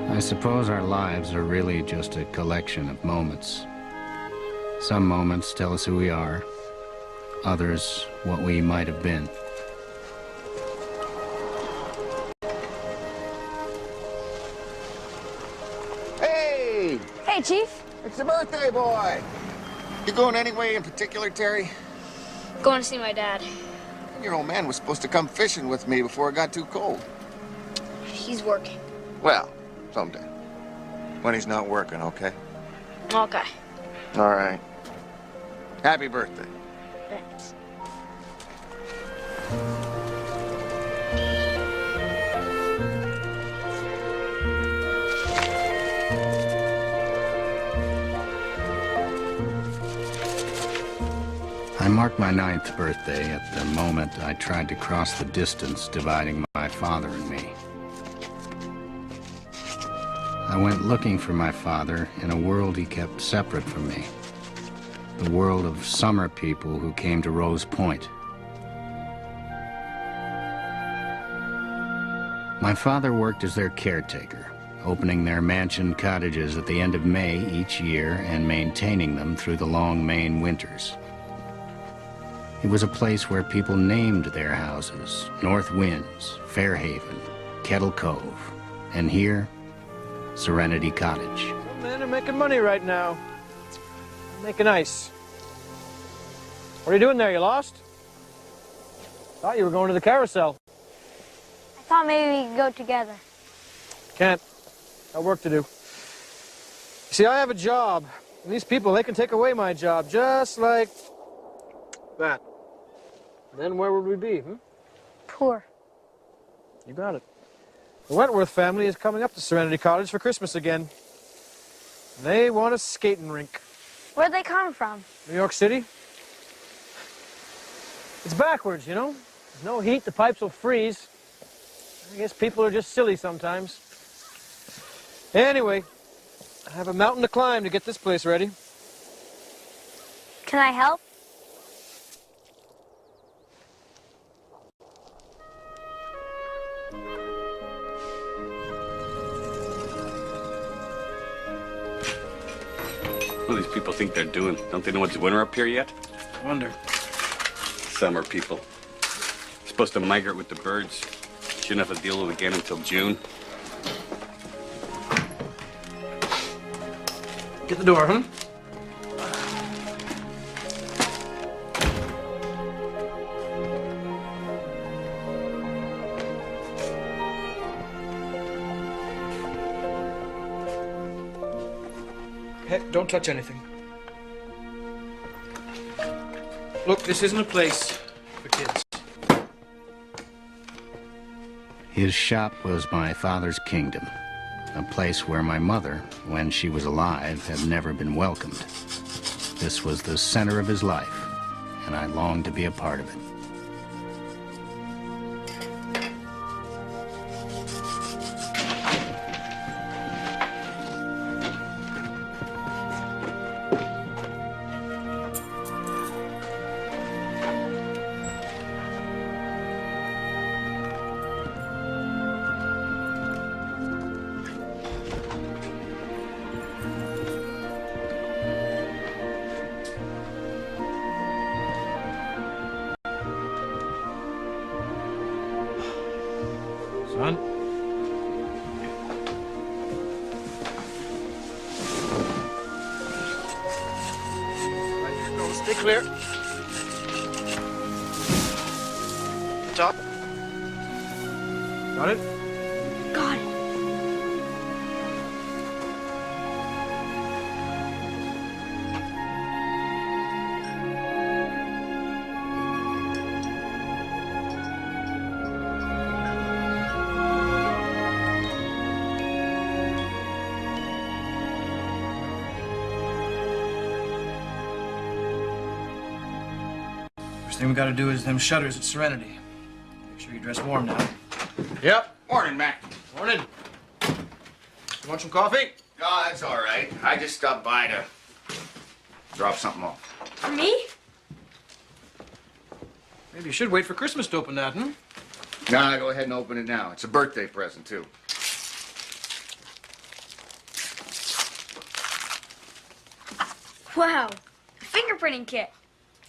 I suppose our lives are really just a collection of moments. Some moments tell us who we are, others what we might have been. Hey! Hey, Chief. It's the birthday boy! You going anywhere in particular, Terry? Going to see my dad. Your old man was supposed to come fishing with me before it got too cold. He's working. Well, someday. When he's not working, okay? Okay. All right. Happy birthday. Thanks. I marked my 9th birthday at the moment I tried to cross the distance dividing my father and me. I went looking for my father in a world he kept separate from me. The world of summer people who came to Rose Point. My father worked as their caretaker, opening their mansion cottages at the end of May each year and maintaining them through the long Maine winters. It was a place where people named their houses, North Winds, Fairhaven, Kettle Cove, and here, Serenity Cottage. Some men are making money right now. Making ice. What are you doing there? You lost? Thought you were going to the carousel. I thought maybe we could go together. Can't. Got work to do. See, I have a job. And these people, they can take away my job just like that. Then where would we be, Poor. You got it. The Wentworth family is coming up to Serenity Cottage for Christmas again. They want a skating rink. Where'd they come from? New York City? It's backwards, you know? There's no heat, the pipes will freeze. I guess people are just silly sometimes. Anyway, I have a mountain to climb to get this place ready. Can I help? What do these people think they're doing? Don't they know it's winter up here yet? I wonder. Summer people. Supposed to migrate with the birds. Shouldn't have to deal with it again until June. Get the door, Hey, don't touch anything. Look, this isn't a place for kids. His shop was my father's kingdom, a place where my mother, when she was alive, had never been welcomed. This was the center of his life, and I longed to be a part of it. Son? Right here, go. Stay clear. Top. Got it? Got it. First thing we gotta do is them shutters at Serenity. Make sure you dress warm now. Yep. Morning, Mac. Morning. You want some coffee? No, that's all right. I just stopped by to drop something off. For me? Maybe you should wait for Christmas to open that, Nah, go ahead and open it now. It's a birthday present, too. Wow. A fingerprinting kit.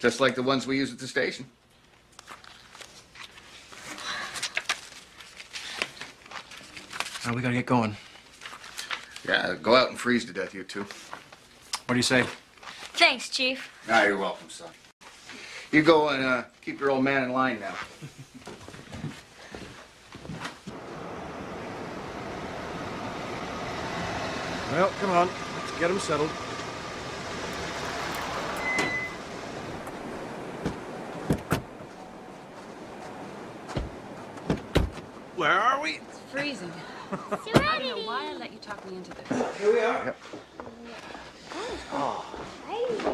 Just like the ones we use at the station. Now we gotta get going. Yeah, go out and freeze to death, you two. What do you say? Thanks, Chief. Ah, you're welcome, son. You go and keep your old man in line now. Well, come on. Let's get him settled. Where are we? It's freezing. I don't know why I let you talk me into this. Here we are.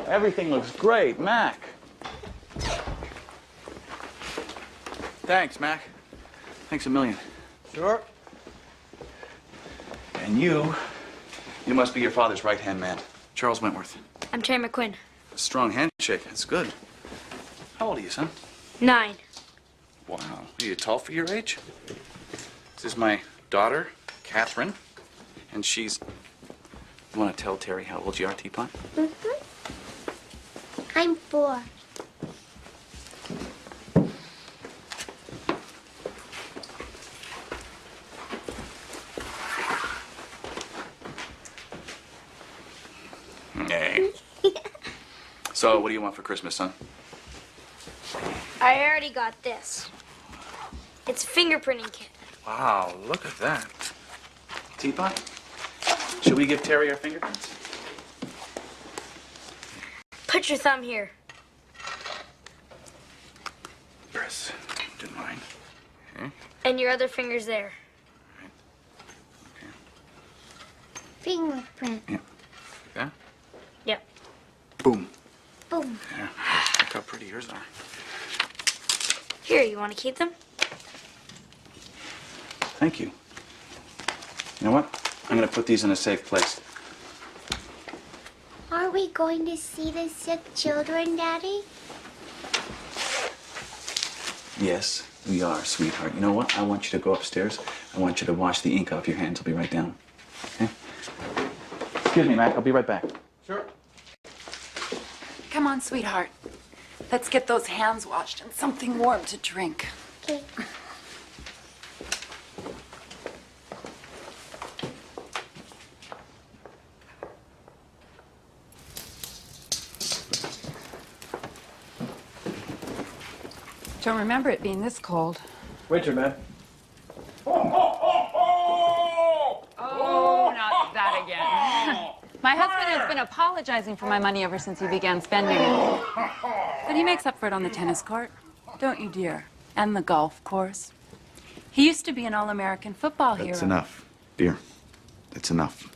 Everything looks great, Mac. Thanks, Mac. Thanks a million. Sure. And you must be your father's right-hand man, Charles Wentworth. I'm Terry McQuinn. A strong handshake. That's good. How old are you, son? 9. Wow. Are you tall for your age? This is my daughter, Catherine, and she's... You want to tell Terry how old you are, Teapot? I'm 4. Hey. So, what do you want for Christmas, son? I already got this. It's a fingerprinting kit. Wow, look at that. Teapot, should we give Terry our fingerprints? Put your thumb here. Press. Didn't mind. Okay. And your other finger's there. Okay. Fingerprint. Yeah. Yeah? Yep. Boom. Boom. Yeah. Look how pretty yours are. Here, you want to keep them? Thank you. You know what? I'm going to put these in a safe place. Are we going to see the sick children, Daddy? Yes, we are, sweetheart. You know what? I want you to go upstairs. I want you to wash the ink off your hands. I'll be right down. Okay? Excuse me, Mac. I'll be right back. Sure. Come on, sweetheart. Let's get those hands washed and something warm to drink. Okay. Don't remember it being this cold. Winter, man. Oh, not that again. My husband has been apologizing for my money ever since he began spending it. But he makes up for it on the tennis court. Don't you, dear? And the golf course. He used to be an all-American football hero. That's enough, dear. That's enough.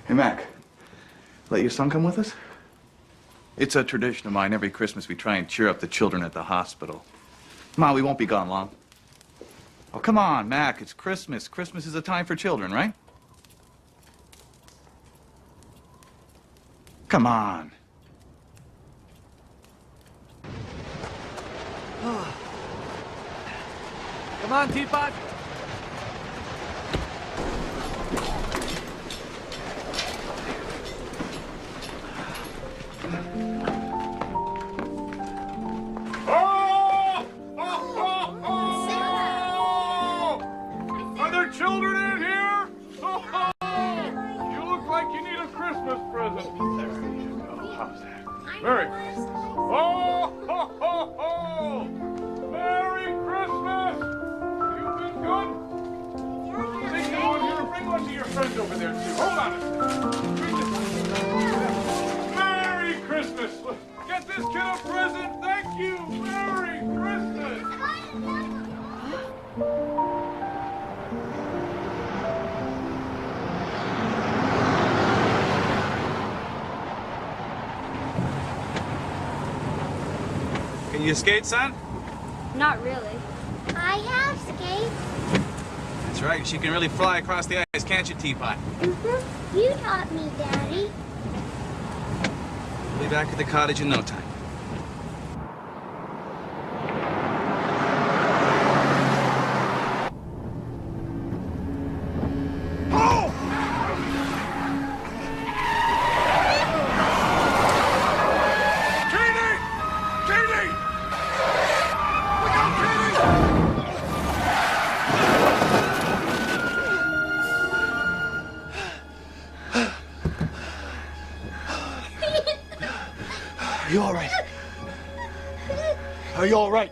Hey, Mac. Let your son come with us? It's a tradition of mine. Every Christmas we try and cheer up the children at the hospital. Ma, we won't be gone long. Oh, come on, Mac. It's Christmas. Christmas is a time for children, right? Come on. Come on, Teapot. Are there children in here? You look like you need a Christmas present. There you go. How's that? Merry Christmas. Oh, ho, ho, ho. Merry Christmas. You've been good? Take that one here. Bring one to your friends over there, too. Hold on a second. Bring this. Merry Christmas. Get this kid a present. Thank you. Merry Christmas. Can you skate, son? Not really. I have skates. That's right. She can really fly across the ice, can't you, Teapot? You taught me, Daddy. We'll be back at the cottage in no time. you all right? Are you all right?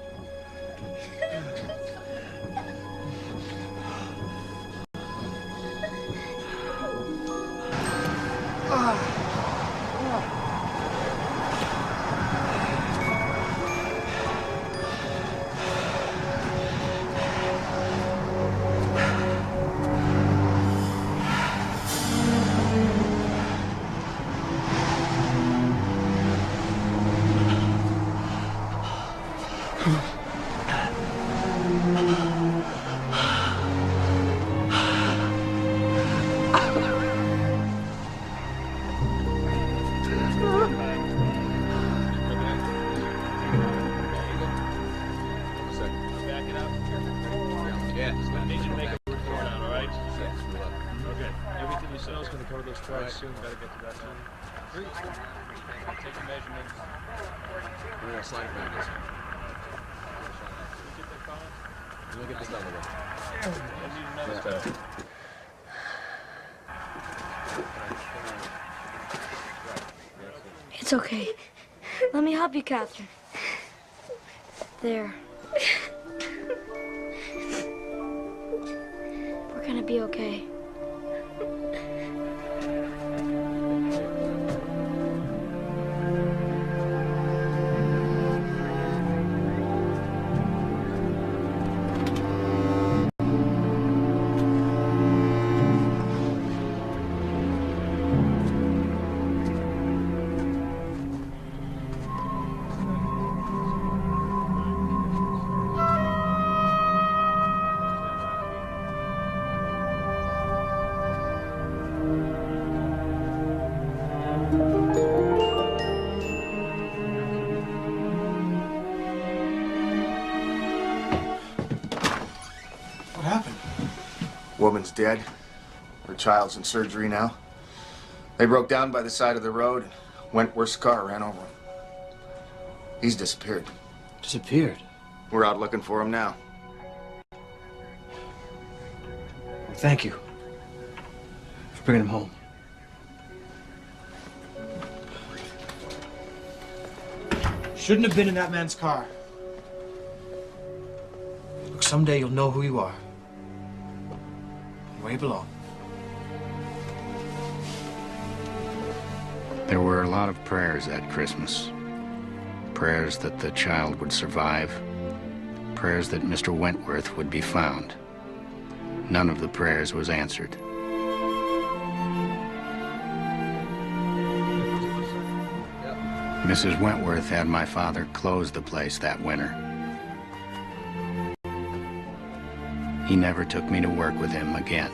It's okay. Let me help you, Catherine. There. We're gonna be okay. What happened? Woman's dead. Her child's in surgery now. They broke down by the side of the road. Wentworth's car ran over him. He's disappeared. Disappeared? We're out looking for him now. Thank you for bringing him home. Shouldn't have been in that man's car. Look, someday you'll know who you are. And where you belong. There were a lot of prayers that Christmas. Prayers that the child would survive. Prayers that Mr. Wentworth would be found. None of the prayers was answered. Mrs. Wentworth had my father close the place that winter. He never took me to work with him again.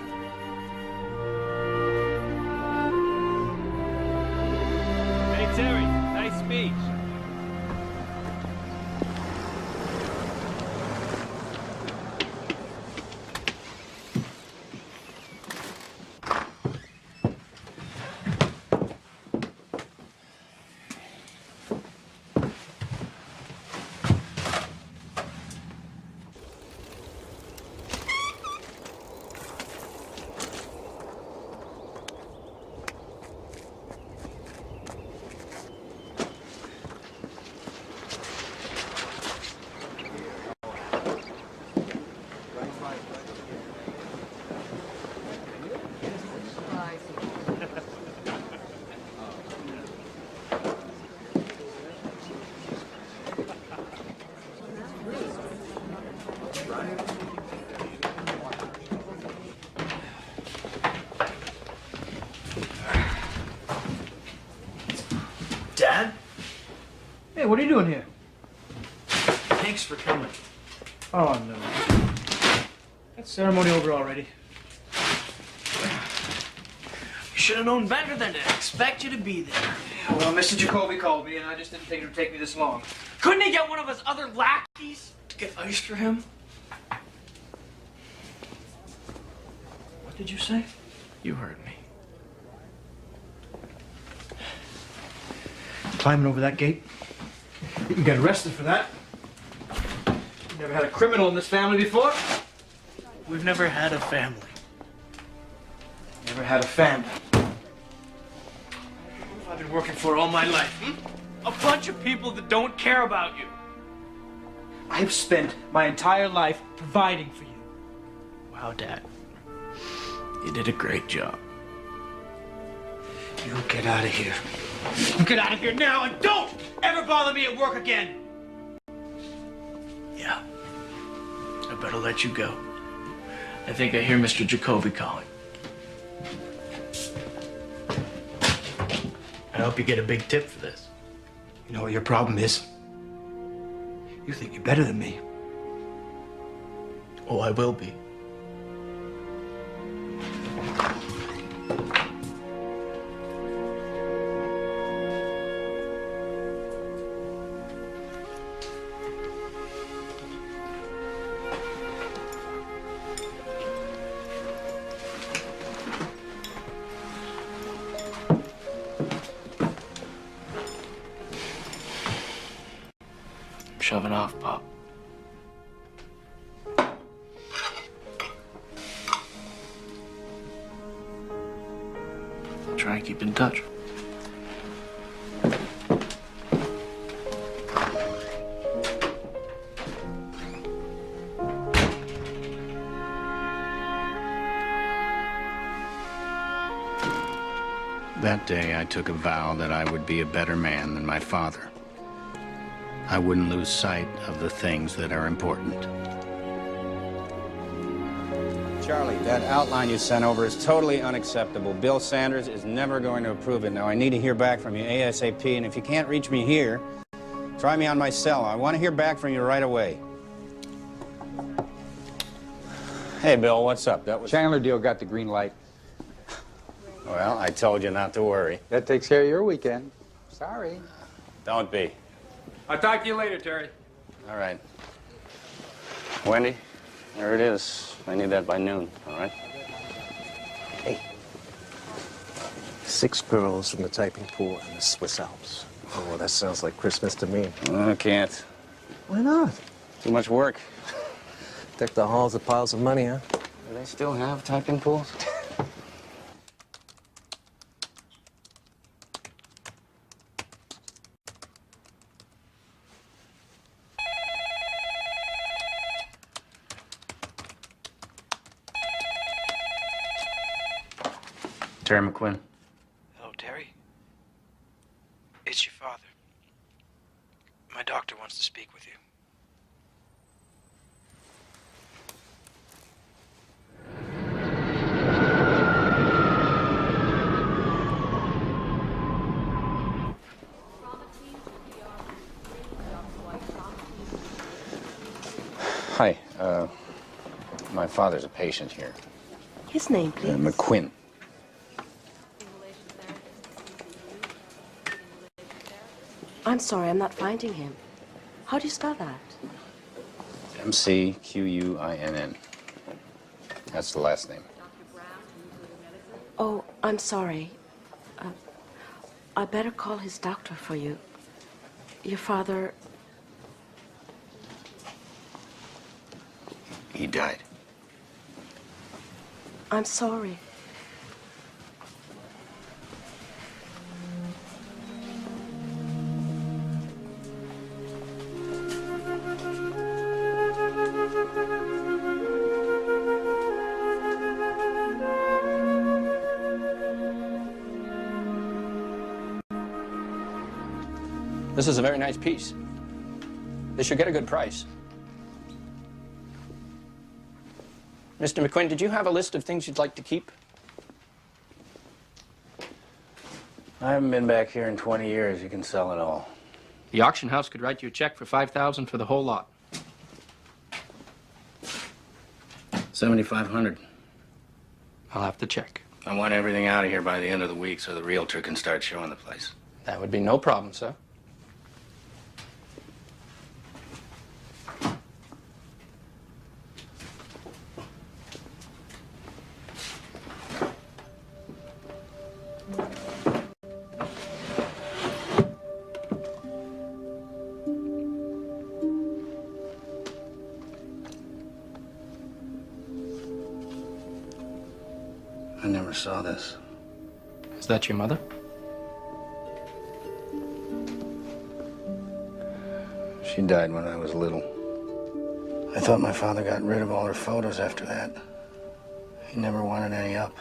Hey, Terry, nice speech. Dad? Hey, what are you doing here? Thanks for coming. Oh, no. That ceremony over already. You should have known better than to expect you to be there. Yeah, well, Mr. Jacoby called me, and I just didn't think it would take me this long. Couldn't he get one of his other lackeys to get ice for him? What did you say? You heard me. Climbing over that gate? You can get arrested for that. You've never had a criminal in this family before? We've never had a family. Never had a family. I've been working for all my life, A bunch of people that don't care about you. I've spent my entire life providing for you. Wow, Dad. You did a great job. You get out of here. You get out of here now and don't ever bother me at work again. Yeah. I better let you go. I think I hear Mr. Jacoby calling. I hope you get a big tip for this. You know what your problem is? You think you're better than me. Oh, I will be. Shoving off, Pop. I'll try and keep in touch. That day, I took a vow that I would be a better man than my father. I wouldn't lose sight of the things that are important. Charlie, that outline you sent over is totally unacceptable. Bill Sanders is never going to approve it. Now, I need to hear back from you ASAP, and if you can't reach me here, try me on my cell. I want to hear back from you right away. Hey, Bill, what's up? That was Chandler deal got the green light. Well, I told you not to worry. That takes care of your weekend. Sorry. Don't be. I'll talk to you later, Terry. All right. Wendy, there it is. I need that by noon, all right? Hey. 6 girls in the typing pool in the Swiss Alps. Oh, well, that sounds like Christmas to me. I can't. Why not? Too much work. Deck the halls with piles of money, huh? Do they still have typing pools? Terry McQuinn. Hello, Terry. It's your father. My doctor wants to speak with you. Hi, my father's a patient here. His name, please. McQuinn. I'm sorry, I'm not finding him. How do you spell that? McQuinn. That's the last name. Oh, I'm sorry. I better call his doctor for you. Your father... He died. I'm sorry. This is a very nice piece. This should get a good price. Mr. McQuinn, did you have a list of things you'd like to keep? I haven't been back here in 20 years. You can sell it all. The auction house could write you a check for $5,000 for the whole lot. 7,500. I'll have to check. I want everything out of here by the end of the week so the realtor can start showing the place. That would be no problem, sir. I never saw this. Is that your mother? She died when I was little. I thought my father got rid of all her photos after that. He never wanted any up.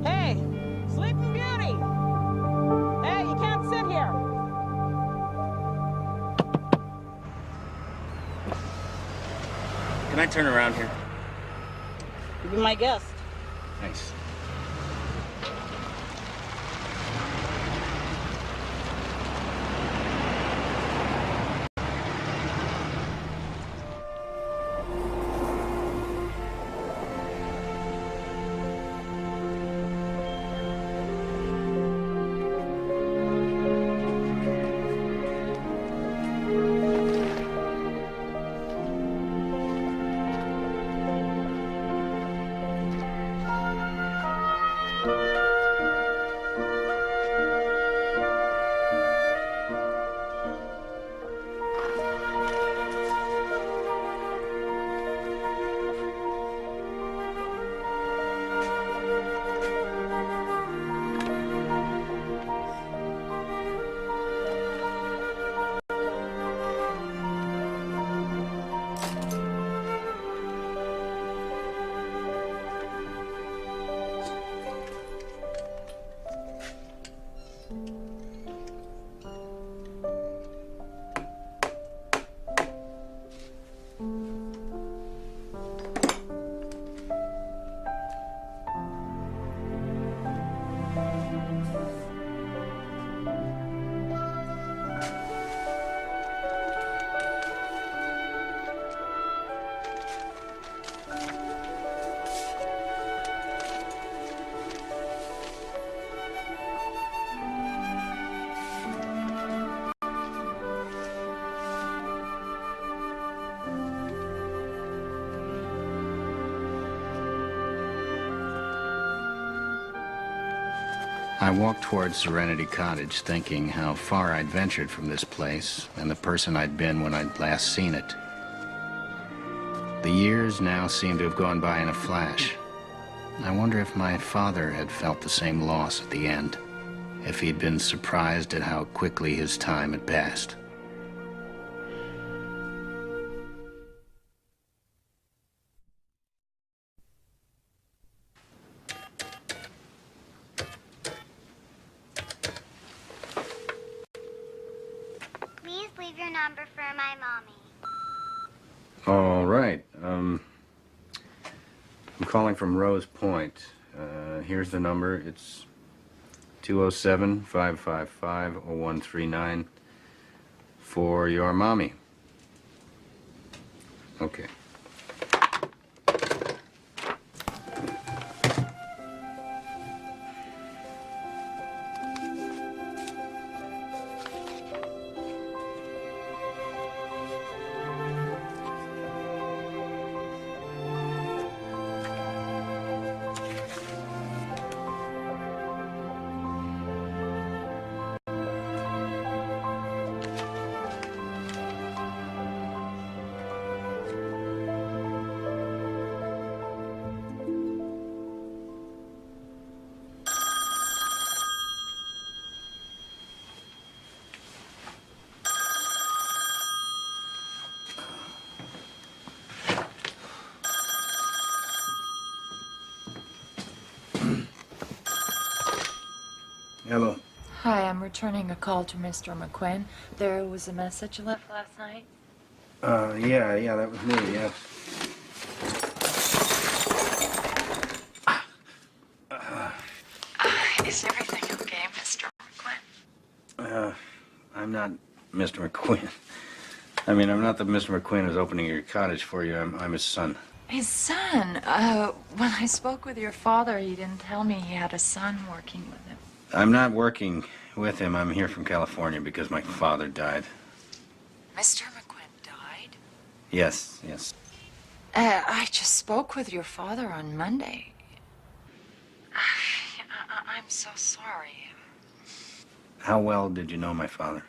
Hey, Sleeping Beauty! Hey, you can't sit here! Can I turn around here? You be my guest. Thanks. I walked towards Serenity Cottage thinking how far I'd ventured from this place and the person I'd been when I'd last seen it. The years now seemed to have gone by in a flash. I wonder if my father had felt the same loss at the end, if he'd been surprised at how quickly his time had passed. Please leave your number for my mommy. All right. I'm calling from Rose Point. Here's the number. It's 207-555-0139 for your mommy. Okay. Hello. Hi, I'm returning a call to Mr. McQuinn. There was a message left last night. Yeah, that was me, yes. Is everything okay, Mr. McQuinn? I'm not Mr. McQuinn. I mean, I'm not the Mr. McQuinn who's opening your cottage for you. I'm his son. His son. When I spoke with your father, he didn't tell me he had a son working with him. I'm not working with him. I'm here from California because my father died. Mr. McQuinn died? Yes, yes. I just spoke with your father on Monday. I'm so sorry. How well did you know my father?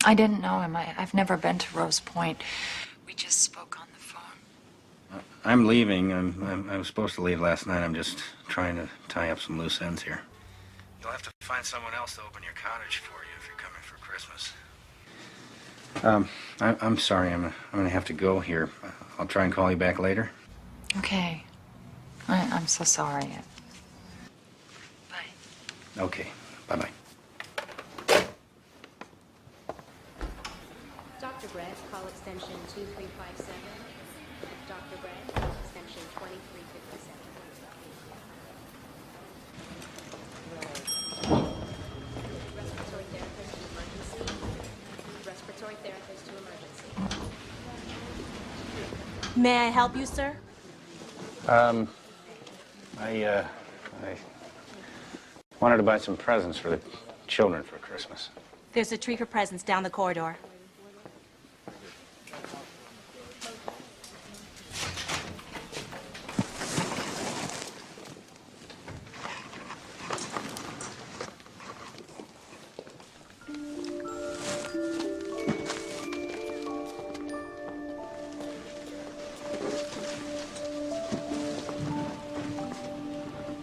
I didn't know him. I've never been to Rose Point. We just spoke on the phone. I'm leaving. I was supposed to leave last night. I'm just trying to tie up some loose ends here. You'll have to find someone else to open your cottage for you if you're coming for Christmas. I'm sorry. I'm gonna have to go here. I'll try and call you back later. Okay. I'm so sorry. Okay. Bye-bye. Dr. Brett, call extension 2357. Dr. Brett, call extension 2357. Respiratory therapist to emergency. Respiratory therapist to emergency. May I help you, sir? I wanted to buy some presents for the children for Christmas. There's a tree for presents down the corridor.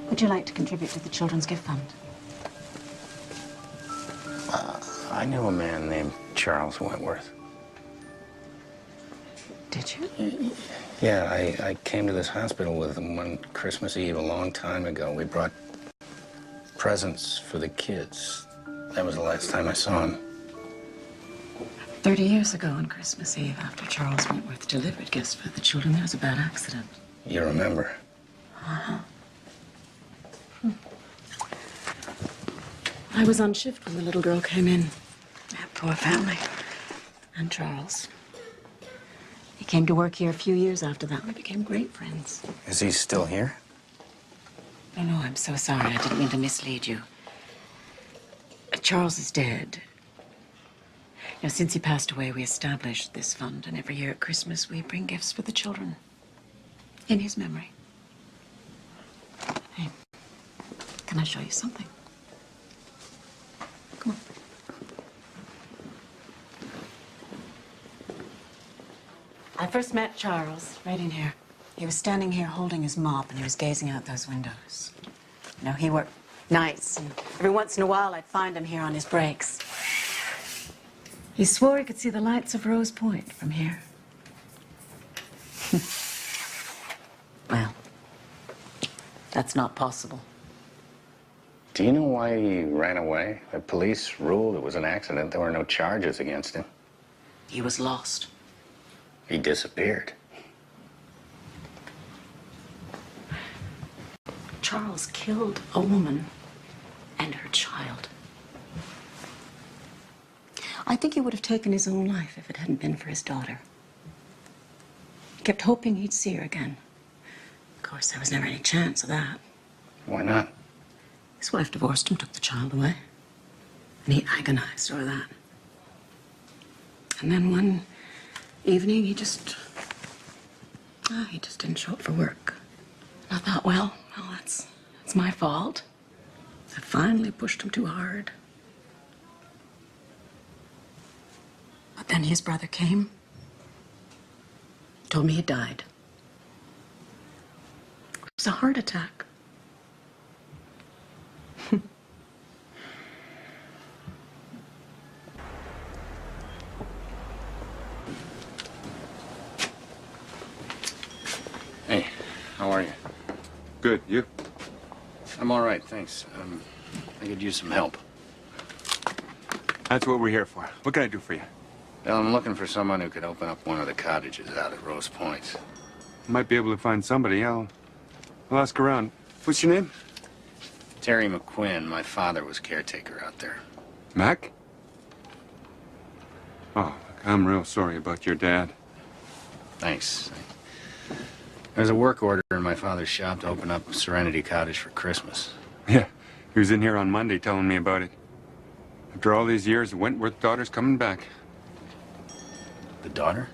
Would you like to contribute to the Children's Gift Fund? I knew a man named Charles Wentworth. Did you? Yeah, I came to this hospital with him one Christmas Eve a long time ago. We brought presents for the kids. That was the last time I saw him. 30 years ago on Christmas Eve, after Charles Wentworth delivered gifts for the children, there was a bad accident. You remember? Uh-huh. I was on shift when the little girl came in. That poor family. And Charles. He came to work here a few years after that. We became great friends. Is he still here? Oh, no, I'm so sorry. I didn't mean to mislead you. Charles is dead. Now, since he passed away, we established this fund, and every year at Christmas, we bring gifts for the children in his memory. Hey, can I show you something? Come on. I first met Charles right in here. He was standing here holding his mop, and he was gazing out those windows. You know, he worked nights, and every once in a while, I'd find him here on his breaks. He swore he could see the lights of Rose Point from here. Well, that's not possible. Do you know why he ran away? The police ruled it was an accident. There were no charges against him. He was lost. He disappeared. Charles killed a woman and her child. I think he would have taken his own life if it hadn't been for his daughter. He kept hoping he'd see her again. Of course, there was never any chance of that. Why not? His wife divorced him, took the child away. And he agonized over that. And then one evening, he just didn't show up for work. And I thought, well, that's my fault. I finally pushed him too hard. But then his brother came, told me he died. It was a heart attack. Hey, how are you? Good. You? I'm all right, thanks. I could use some help. That's what we're here for. What can I do for you? Well, I'm looking for someone who could open up one of the cottages out at Rose Point. Might be able to find somebody. I'll ask around. What's your name? Terry McQuinn. My father was caretaker out there. Mac? Oh, look, I'm real sorry about your dad. Thanks. There's a work order in my father's shop to open up Serenity Cottage for Christmas. Yeah, he was in here on Monday telling me about it. After all these years, the Wentworth daughter's coming back. The daughter?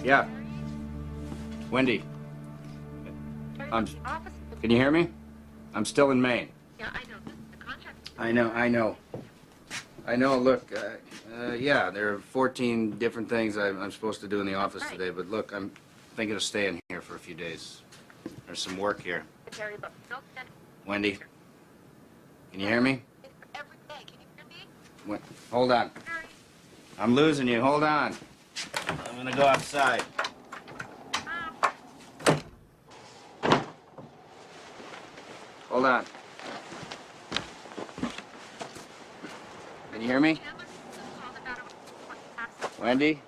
Yeah. Wendy. Can you hear me? I'm still in Maine. Yeah, I know. The contract. I know. Look, yeah, there are 14 different things I'm supposed to do in the office today, but look, I'm thinking of staying here for a few days. There's some work here. Wendy, can you hear me? Hold on. I'm losing you. Hold on. I'm gonna go outside. Hold on. Can you hear me? Wendy?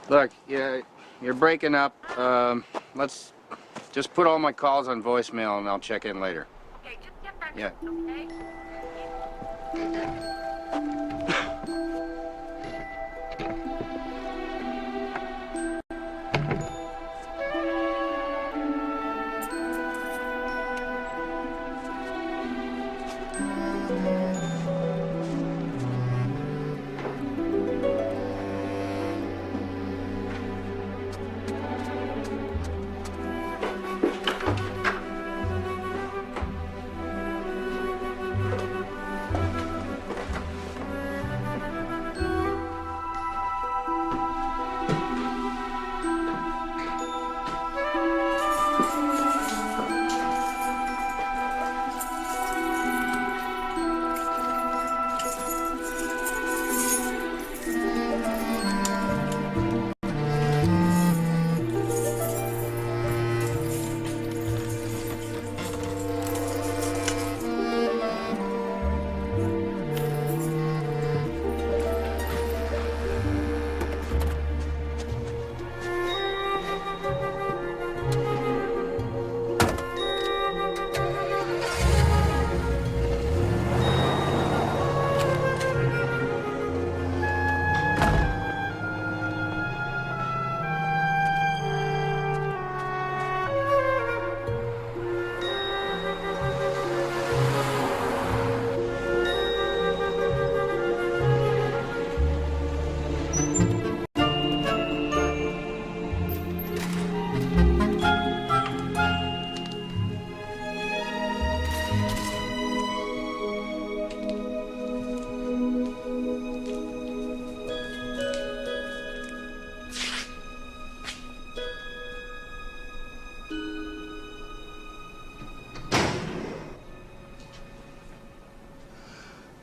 Look, you're breaking up. Let's just put all my calls on voicemail and I'll check in later. Okay, just get back. Yeah. Okay?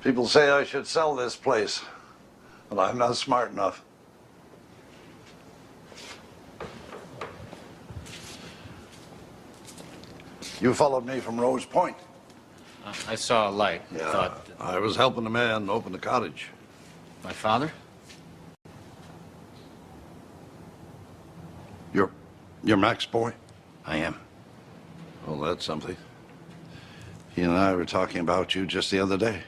People say I should sell this place, but I'm not smart enough. You followed me from Rose Point. I saw a light. Yeah, Thought I was helping a man open the cottage. my father? You're Mac's boy? I am. Well, that's something. He and I were talking about you just the other day.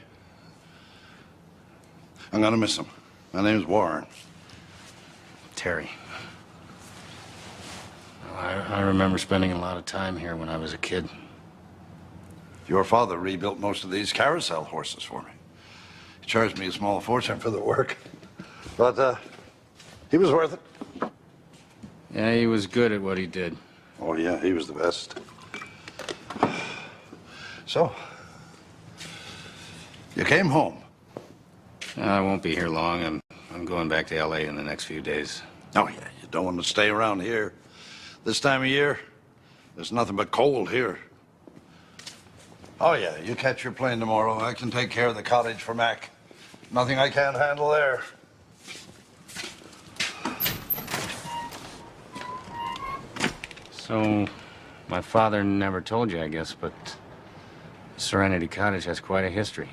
I'm gonna miss him. My name's Warren. Terry. I remember spending a lot of time here when I was a kid. Your father rebuilt most of these carousel horses for me. He charged me a small fortune for the work. But, he was worth it. Yeah, he was good at what he did. Oh, yeah, he was the best. So, you came home. I won't be here long. I'm going back to L.A. in the next few days. Oh, yeah, you don't want to stay around here. This time of year, there's nothing but cold here. Oh, yeah, you catch your plane tomorrow. I can take care of the cottage for Mac. Nothing I can't handle there. So, my father never told you, I guess, but Serenity Cottage has quite a history.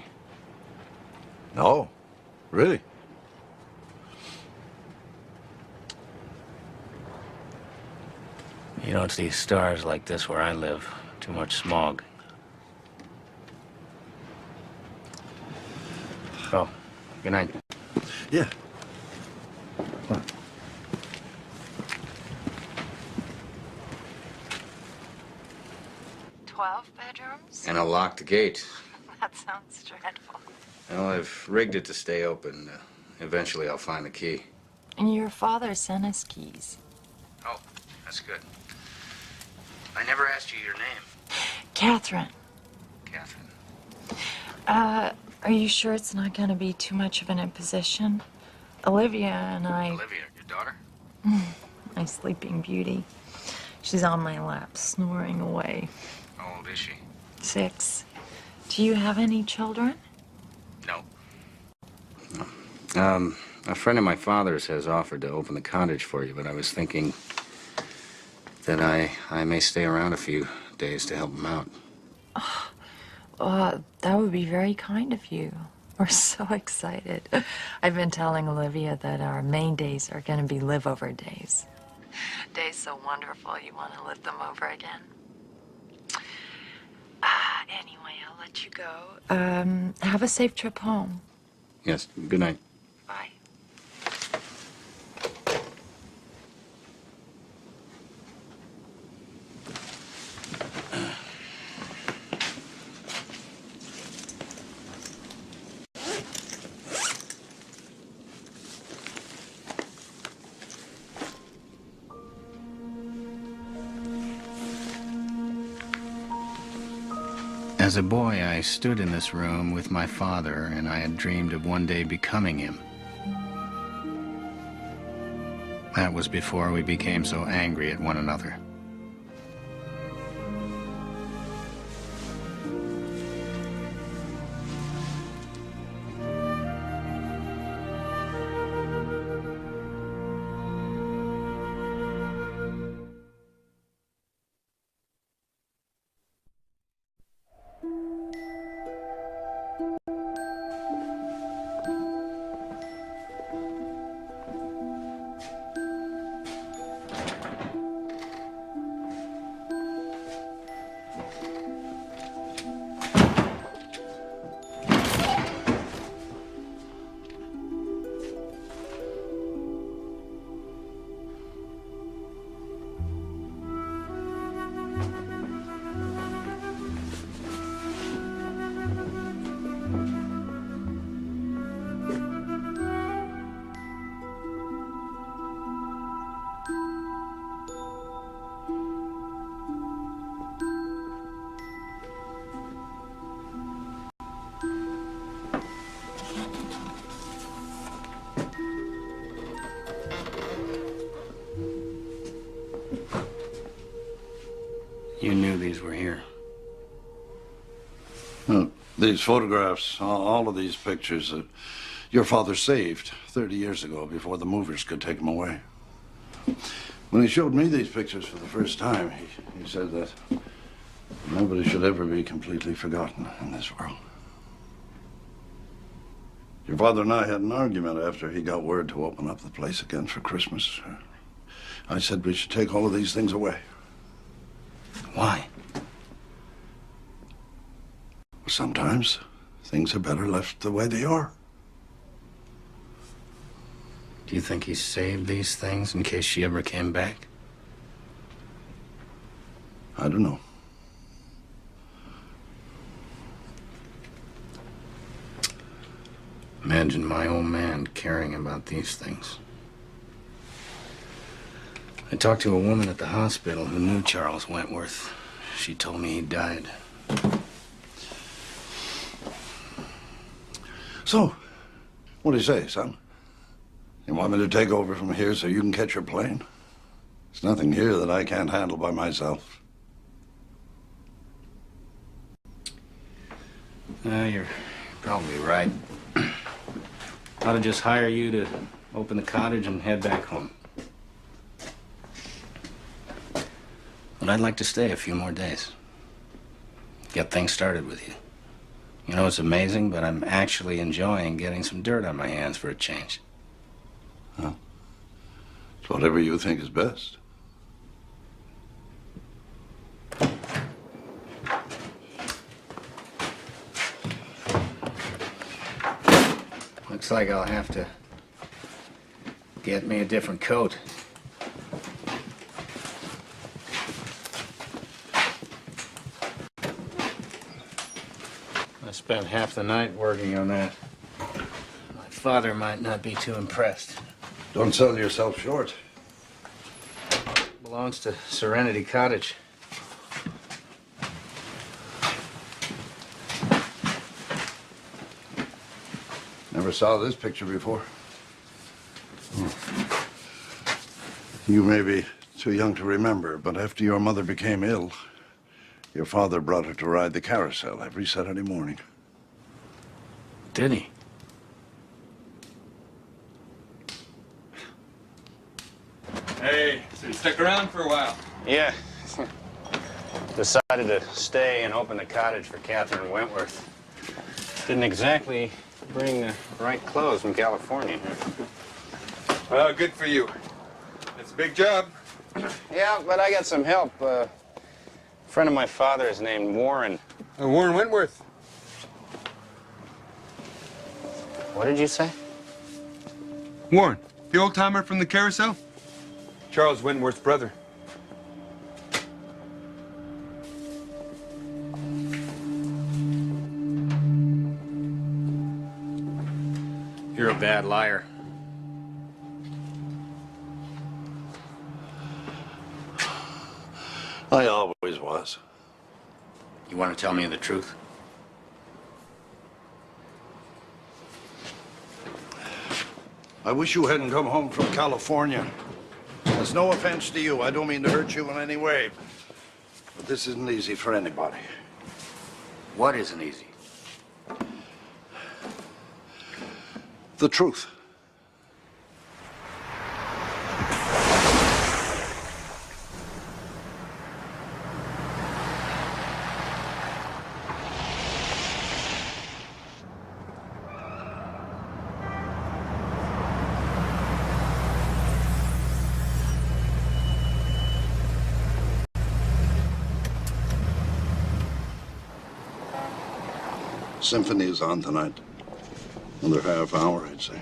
No, really? You don't see stars like this where I live. Too much smog. Oh, good night. Yeah. 12 bedrooms? And a locked gate. That sounds dreadful. Well, I've rigged it to stay open. Eventually, I'll find the key. And your father sent us keys. Oh, that's good. I never asked you your name. Catherine. Catherine. Are you sure it's not going to be too much of an imposition? Olivia and I... Olivia, your daughter? My sleeping beauty. She's on my lap, snoring away. How old is she? 6. Do you have any children? No. A friend of my father's has offered to open the cottage for you, but I was thinking that I may stay around a few days to help him out. That would be very kind of you. We're so excited. I've been telling Olivia that our main days are going to be live-over days. Days so wonderful, you want to live them over again. Anyway, I'll let you go. Have a safe trip home. Yes, good night. Bye. As a boy, I stood in this room with my father, and I had dreamed of one day becoming him. That was before we became so angry at one another. You knew these were here. These photographs, all of these pictures, your father saved 30 years ago before the movers could take them away. When he showed me these pictures for the first time, he said that nobody should ever be completely forgotten in this world. Your father and I had an argument after he got word to open up the place again for Christmas. I said we should take all of these things away. Why? Sometimes things are better left the way they are. Do you think he saved these things in case she ever came back? I don't know. Imagine my old man caring about these things. I talked to a woman at the hospital who knew Charles Wentworth. She told me he died. So, what do you say, son? You want me to take over from here so you can catch your plane? There's nothing here that I can't handle by myself. You're probably right. Ought to just hire you to open the cottage and head back home. But I'd like to stay a few more days. Get things started with you. You know, it's amazing, but I'm actually enjoying getting some dirt on my hands for a change. Huh? It's whatever you think is best. Looks like I'll have to get me a different coat. I spent half the night working on that. My father might not be too impressed. Don't sell yourself short. Belongs to Serenity Cottage. Never saw this picture before. You may be too young to remember, but after your mother became ill, your father brought her to ride the carousel every Saturday morning. Did he? Hey, so you stuck around for a while? Yeah. Decided to stay and open the cottage for Catherine Wentworth. Didn't exactly bring the right clothes from California. Well, good for you. It's a big job. Yeah, but I got some help. A friend of my father's named Warren. Warren Wentworth. What did you say? Warren, the old timer from the carousel? Charles Wentworth's brother. You're a bad liar. I always was. You want to tell me the truth? I wish you hadn't come home from California. There's no offense to you. I don't mean to hurt you in any way. But this isn't easy for anybody. What isn't easy? The truth. Symphony is on tonight. Another half hour, I'd say.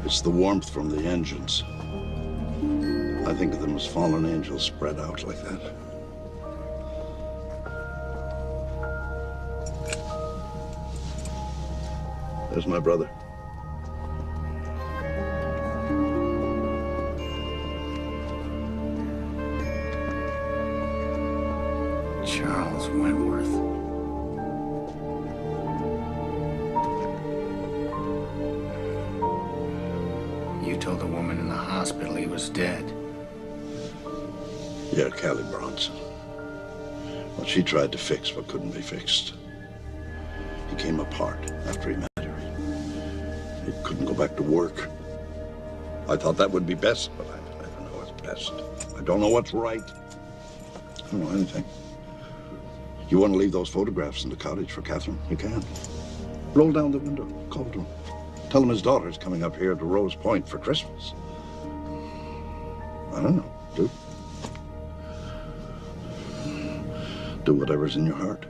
It's the warmth from the engines. I think of them as fallen angels spread out like that. There's my brother. Charles Wentworth. You told the woman in the hospital he was dead. Yeah, Callie Bronson. Well, she tried to fix what couldn't be fixed. He came apart after he met her. He couldn't go back to work. I thought that would be best, but I don't know what's best. I don't know what's right. I don't know anything. You want to leave those photographs in the cottage for Catherine? You can. Roll down the window, call to him. Tell him his daughter's coming up here to Rose Point for Christmas. I don't know, do whatever's in your heart.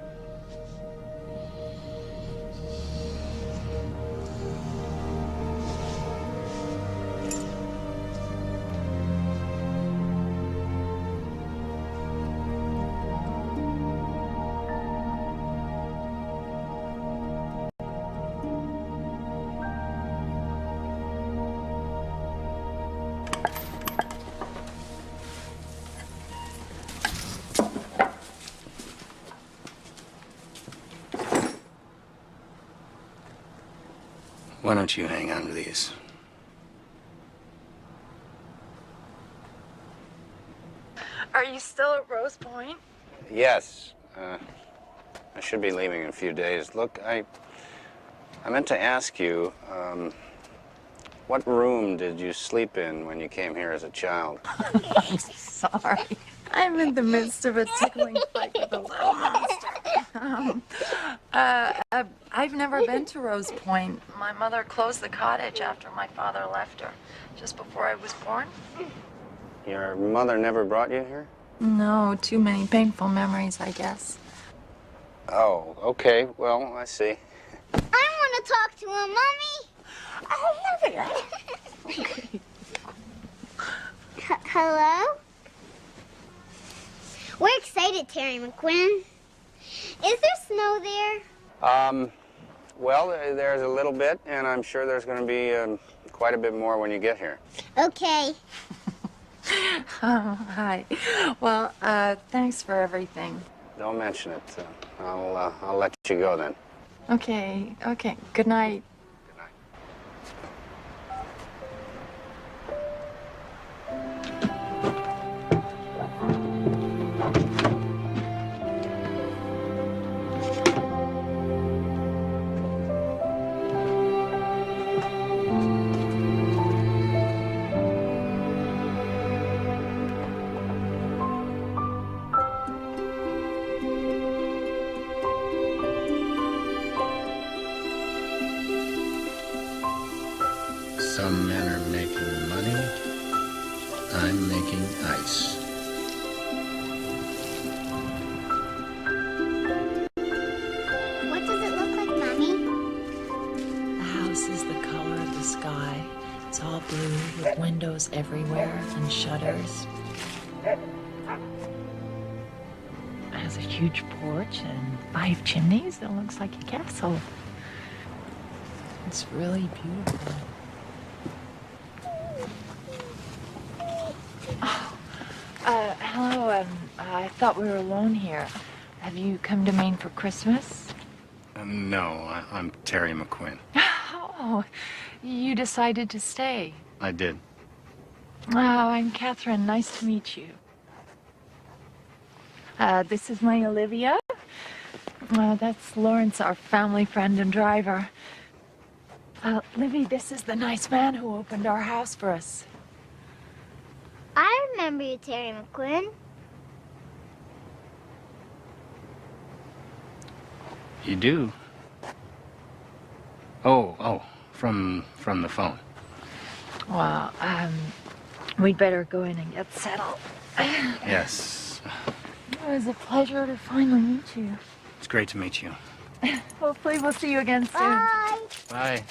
Why don't you hang on to these? Are you still at Rose Point? Yes. I should be leaving in a few days. Look, I meant to ask you, what room did you sleep in when you came here as a child? I'm sorry. I'm in the midst of a tickling fight with a little monster. I've never been to Rose Point. My mother closed the cottage after my father left her, just before I was born. Your mother never brought you here? No, too many painful memories, I guess. Oh, okay. Well, I see. I want to talk to him, Mommy. Olivia. Okay. Hello? We're excited, Terry McQuinn. Is there snow there? Well, there's a little bit, and I'm sure there's going to be quite a bit more when you get here. Okay. Oh, hi. Well, thanks for everything. Don't mention it. I'll let you go then. Okay. Good night. Some men are making money. I'm making ice. What does it look like, Mommy? The house is the color of the sky. It's all blue with windows everywhere and shutters. It has a huge porch and 5 chimneys. It looks like a castle. It's really beautiful. Hello, I thought we were alone here. Have you come to Maine for Christmas? No, I'm Terry McQuinn. Oh, you decided to stay. I did. Oh, I'm Catherine. Nice to meet you. This is my Olivia. That's Lawrence, our family friend and driver. Livy, this is the nice man who opened our house for us. I remember you, Terry McQuinn. You do? Oh, from the phone. Well, we'd better go in and get settled. Yes. It was a pleasure to finally meet you. It's great to meet you. Hopefully we'll see you again soon. Bye. Bye.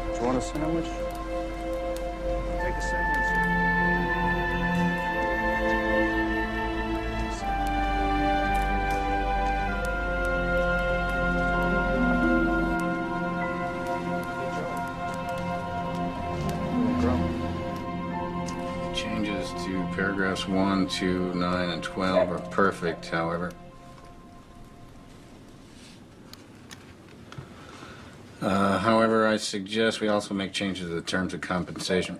Do you want a sandwich? Take a sandwich. Changes to paragraphs 1, 2, 9, and 12 are perfect, however. However, I suggest we also make changes to the terms of compensation.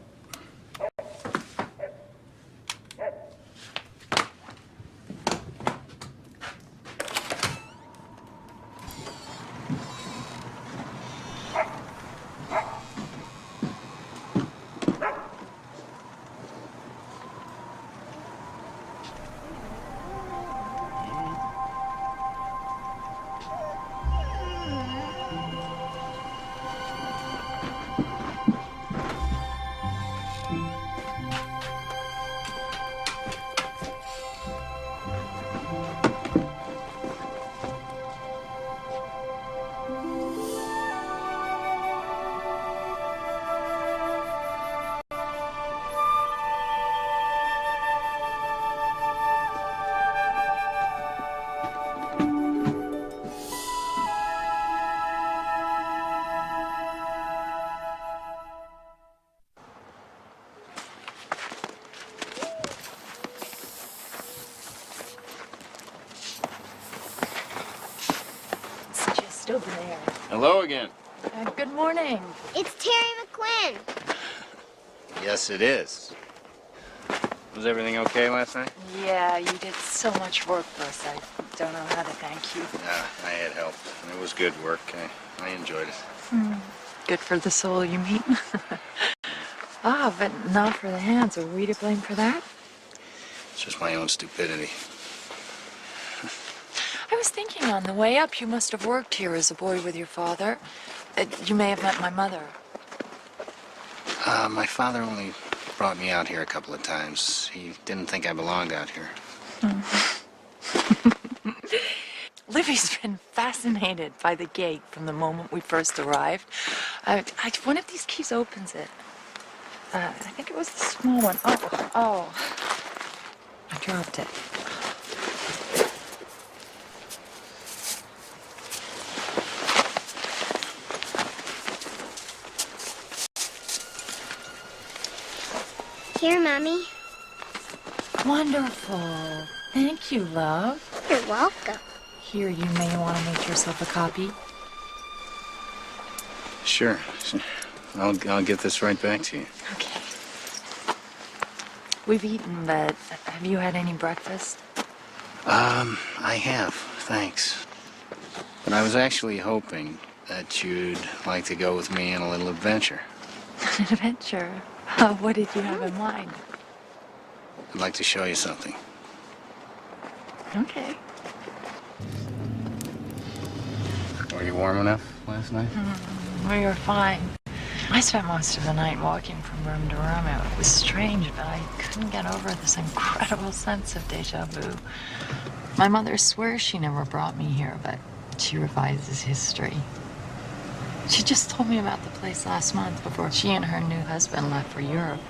Hello there. Hello again. Good morning. It's Terry McQuinn. Yes, it is. Was everything okay last night? Yeah, you did so much work for us. I don't know how to thank you. I had help. It was good work. I enjoyed it. Good for the soul you meet. But not for the hands. Are we to blame for that? It's just my own stupidity. I was thinking on the way up, you must have worked here as a boy with your father. You may have met my mother. My father only brought me out here a couple of times. He didn't think I belonged out here. Livy's been fascinated by the gate from the moment we first arrived. One of these keys opens it. I think it was the small one. Oh. I dropped it. Here, Mommy. Wonderful. Thank you, love. You're welcome. Here, you may want to make yourself a copy. Sure. I'll get this right back to you. Okay. We've eaten, but have you had any breakfast? I have, thanks. But I was actually hoping that you'd like to go with me on a little adventure. An adventure? What did you have in mind? I'd like to show you something. Okay. Were you warm enough last night? We were fine. I spent most of the night walking from room to room. It was strange, but I couldn't get over this incredible sense of deja vu. My mother swears she never brought me here, but she revises history. She just told me about the place last month before she and her new husband left for Europe.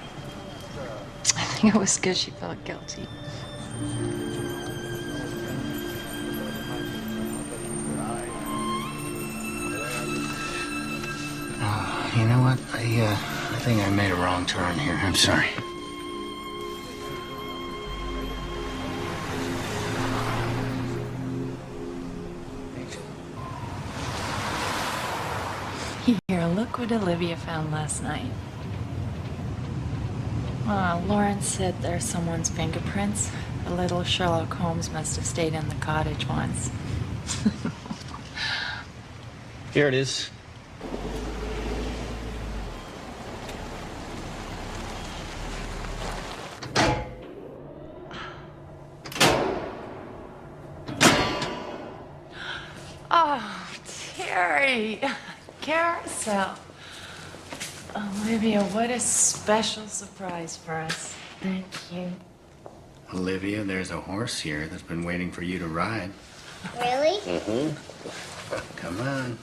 I think it was because she felt guilty. You know what? I think I made a wrong turn here. I'm sorry. Here, look what Olivia found last night. Lawrence said there's someone's fingerprints. The little Sherlock Holmes must have stayed in the cottage once. Here it is. Oh, Terry. Carousel. Olivia, what a special surprise for us. Thank you. Olivia, there's a horse here that's been waiting for you to ride. Really? Mm-hmm. Come on.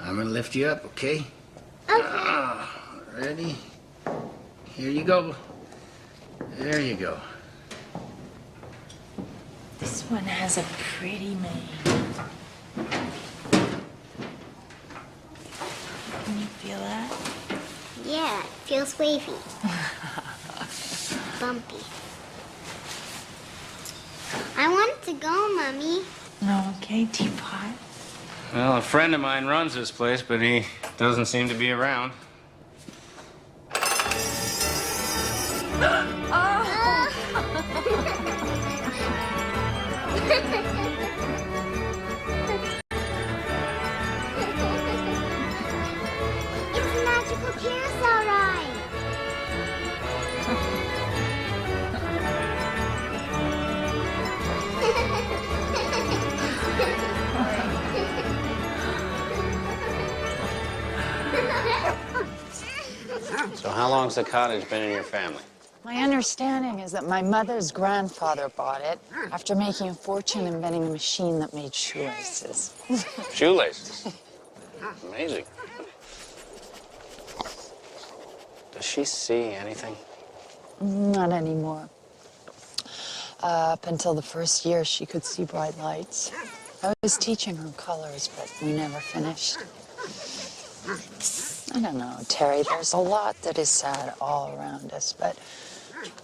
I'm gonna lift you up, okay? Okay. Ready? Here you go. There you go. This one has a pretty mane. Can you feel that? Yeah, it feels wavy. Bumpy. I wanted to go, Mommy. No, okay, teapot. Well, a friend of mine runs this place, but he doesn't seem to be around. It's a magical carousel ride. So how long's the cottage been in your family? My understanding is that my mother's grandfather bought it after making a fortune inventing a machine that made shoelaces. Shoelaces? Amazing. Does she see anything? Not anymore. Up until the first year, she could see bright lights. I was teaching her colors, but we never finished. I don't know, Terry, there's a lot that is sad all around us, but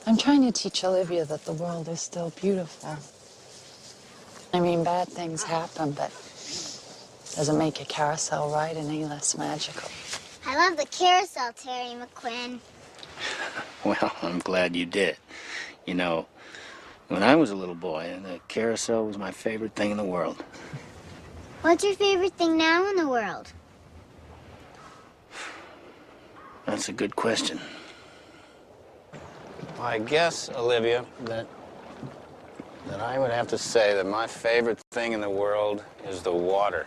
I'm trying to teach Olivia that the world is still beautiful. I mean, bad things happen, but Doesn't make a carousel ride any less magical. I love the carousel, Terry McQuinn. Well, I'm glad you did. You know, when I was a little boy, the carousel was my favorite thing in the world. What's your favorite thing now in the world? That's a good question. I guess, Olivia, that I would have to say that my favorite thing in the world is the water.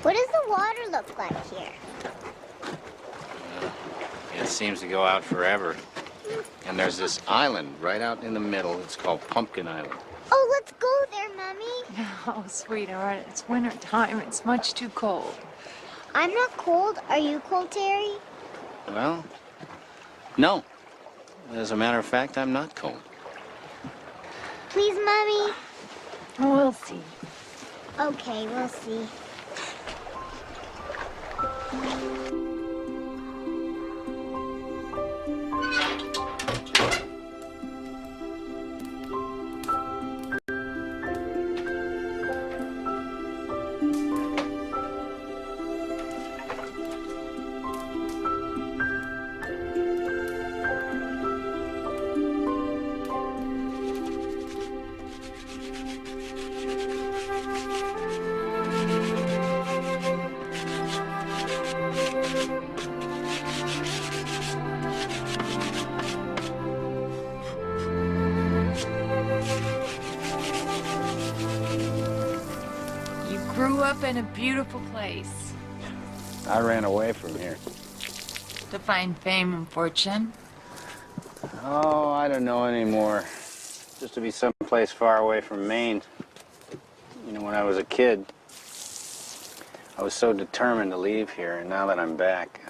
What does the water look like here? It seems to go out forever. And there's this island right out in the middle. It's called Pumpkin Island. Oh, let's go there, Mommy. Oh, sweetheart, it's winter time. It's much too cold. I'm not cold. Are you cold, Terry? Well, no. As a matter of fact, I'm not cold. Please, Mommy. We'll see. Okay, we'll see. In a beautiful place. I ran away from here. To find fame and fortune? Oh, I don't know anymore. Just to be someplace far away from Maine. You know, when I was a kid, I was so determined to leave here, and now that I'm back,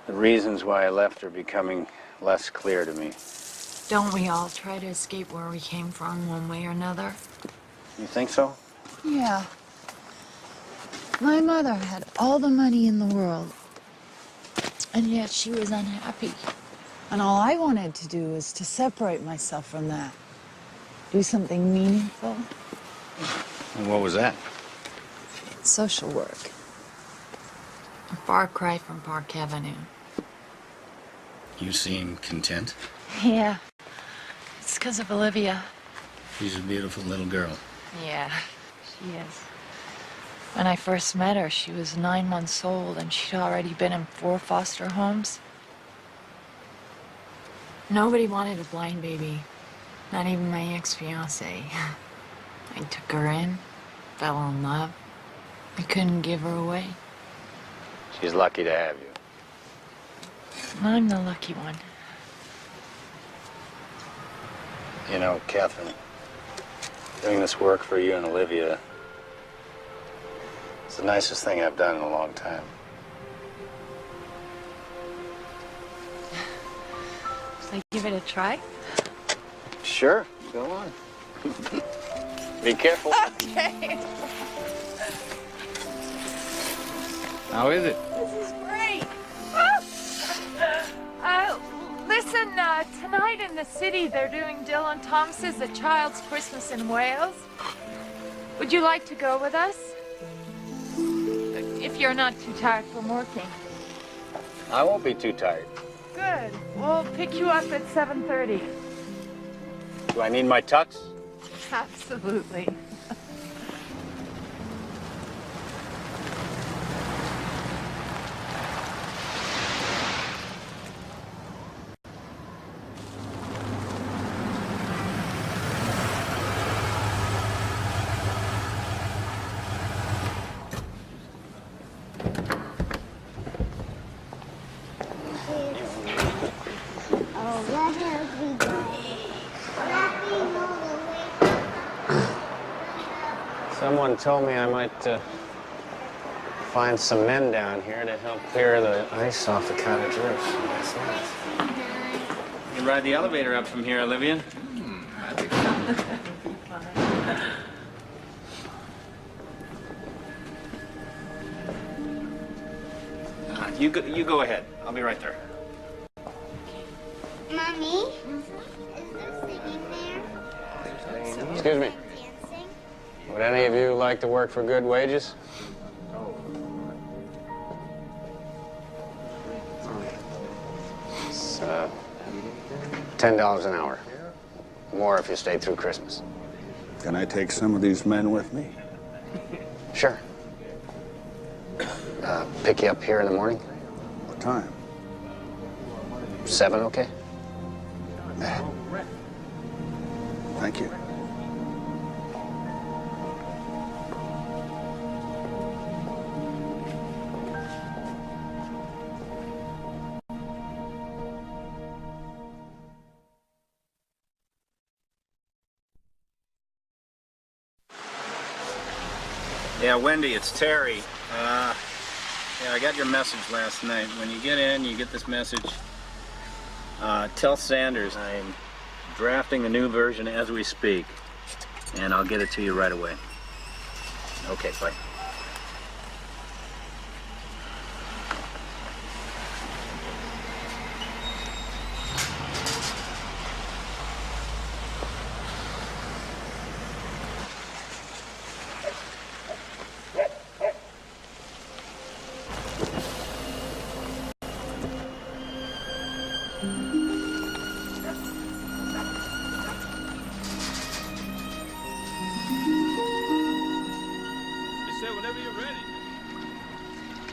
the reasons why I left are becoming less clear to me. Don't we all try to escape where we came from one way or another? You think so? Yeah. My mother had all the money in the world, and yet she was unhappy. And all I wanted to do was to separate myself from that. Do something meaningful. And what was that? Social work. A far cry from Park Avenue. You seem content. Yeah. It's because of Olivia. She's a beautiful little girl. Yeah, she is. When I first met her, she was 9 months old, and she'd already been in 4 foster homes. Nobody wanted a blind baby, not even my ex-fiancé. I took her in, fell in love. I couldn't give her away. She's lucky to have you. I'm the lucky one. You know, Catherine, doing this work for you and Olivia is the nicest thing I've done in a long time. Should I give it a try? Sure, go on. Be careful. Okay. How is it? This is great. Listen, tonight in the city, they're doing Dylan Thomas's A Child's Christmas in Wales. Would you like to go with us? If you're not too tired from working. I won't be too tired. Good. We'll pick you up at 7:30. Do I need my tux? Absolutely. Oh, what have we done? Nothing all the way. Someone told me I might find some men down here to help clear the ice off the cottage roof. That's nice. You can ride the elevator up from here, Olivia. That'd be fun. You go ahead. I'll be right there. Mommy, is there singing there? Excuse me. Dancing? Would any of you like to work for good wages? It's $10 an hour. More if you stay through Christmas. Can I take some of these men with me? Sure. Pick you up here in the morning? What time? 7, okay? Thank you. Yeah, Wendy, it's Terry. Yeah, I got your message last night. When you get in, you get this message. Tell Sanders I'm drafting a new version as we speak, and I'll get it to you right away. Okay, bye.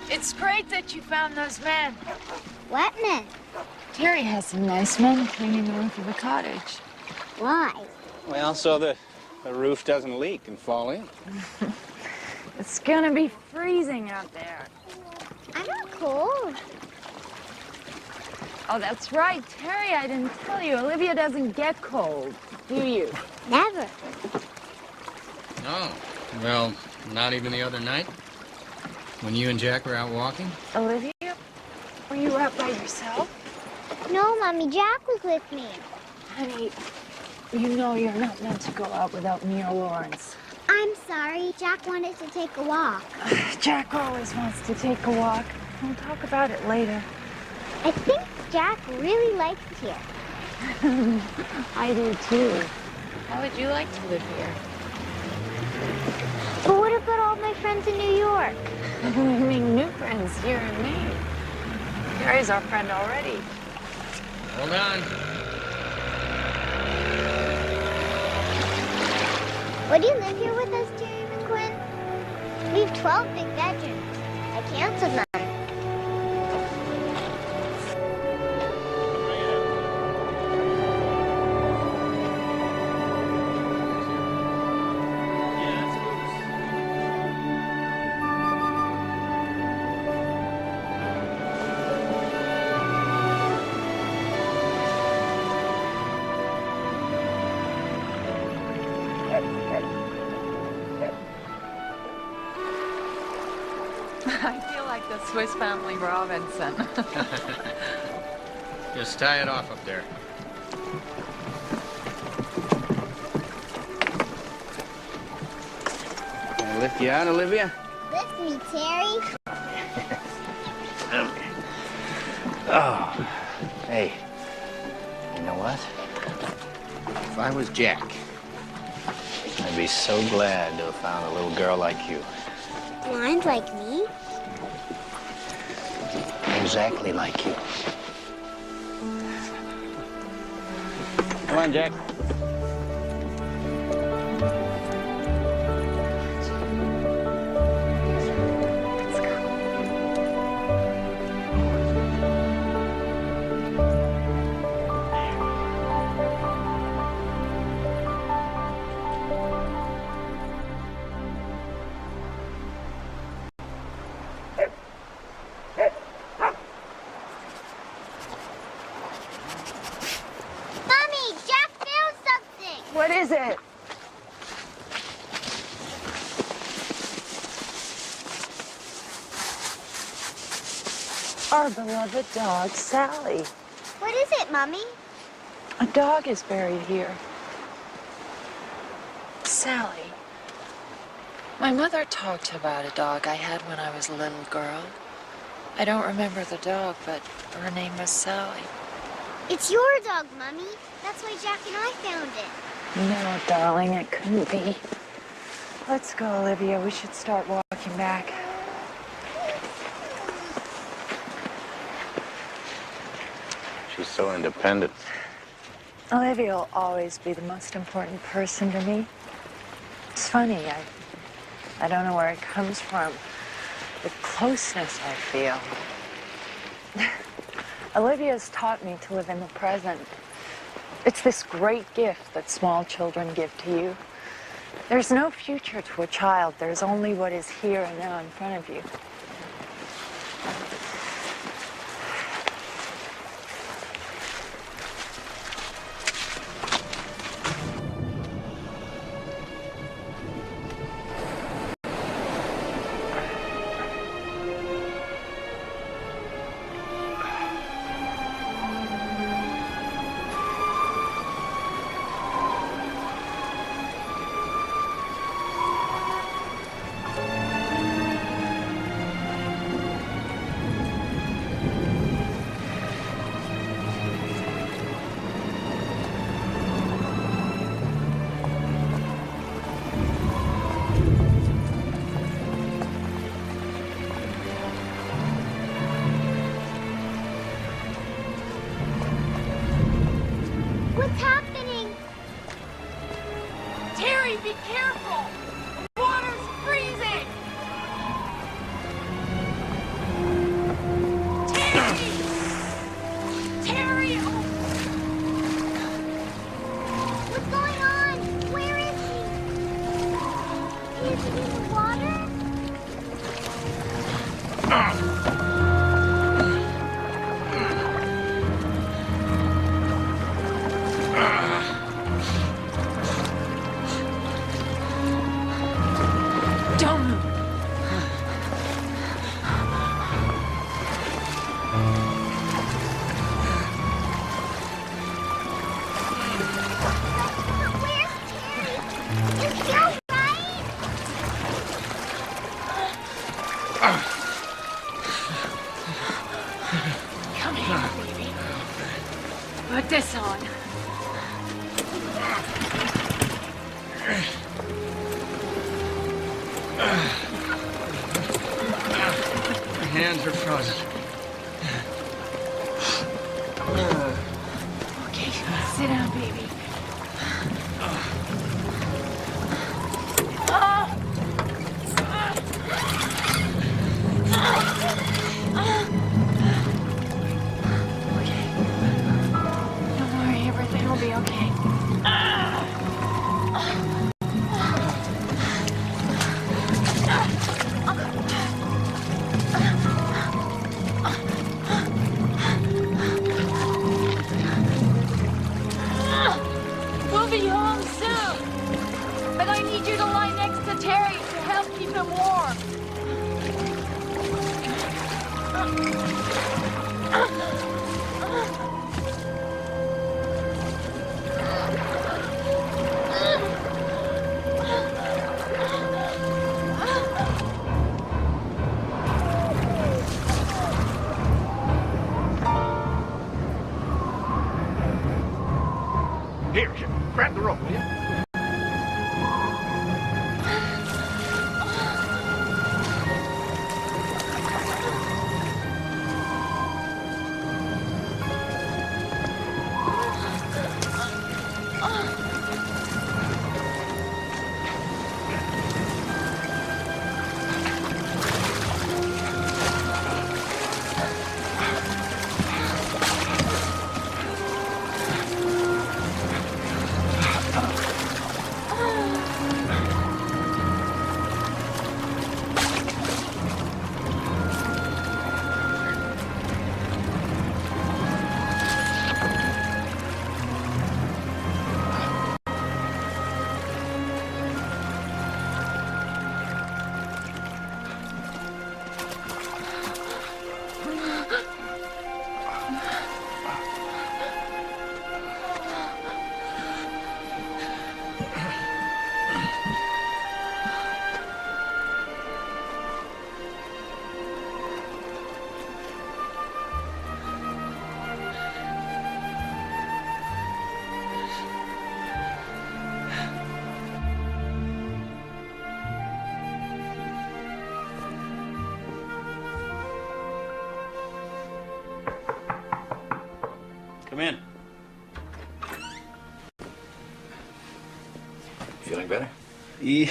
It's great that you found those men. What men? Terry has some nice men cleaning the roof of the cottage. Why? Well, so the roof doesn't leak and fall in. It's gonna be freezing out there. I'm not cold. Oh, that's right, Terry, I didn't tell you. Olivia doesn't get cold, do you? Never. Oh, well, not even the other night? When you and Jack were out walking? Olivia? Were you out by yourself? No, Mommy, Jack was with me. Honey, you know you're not meant to go out without me or Lawrence. I'm sorry. Jack wanted to take a walk. Jack always wants to take a walk. We'll talk about it later. I think Jack really likes it here. I do too. How would you like to live here? But what about all my friends in New York? We make new friends here in Maine. Terry's our friend already. Hold on. Would you live here with us, Terry McQuinn? We have 12 big bedrooms. I counted them. I feel like the Swiss Family Robinson. Just tie it off up there. Can I lift you out, Olivia? Lift me, Terry. Oh, hey, you know what? If I was Jack, I'd be so glad to have found a little girl like you. Blind like me? Exactly like you. Come on, Jack. What is it? Our beloved dog, Sally. What is it, Mommy? A dog is buried here. Sally. My mother talked about a dog I had when I was a little girl. I don't remember the dog, but her name was Sally. It's your dog, Mommy. That's why Jack and I found it. No, darling, it couldn't be. Let's go, Olivia. We should start walking back. She's so independent. Olivia will always be the most important person to me. It's funny, I don't know where it comes from. The closeness I feel. Olivia's taught me to live in the present. It's this great gift that small children give to you. There's no future to a child. There's only what is here and now in front of you. What's happening? Terry, be careful! The water's freezing! Terry! Terry! Oh. What's going on? Where is he? Is he in the water? Don't move. Where's Terry? Is he alright? Come here, baby. Put this on. My hands are frozen. Okay, sit down, baby. Don't worry, everything will be okay. We'll be home soon. But I need you to lie next to Terry to help keep him warm. Here, grab the rope, will you? Come in. Feeling better? Yeah.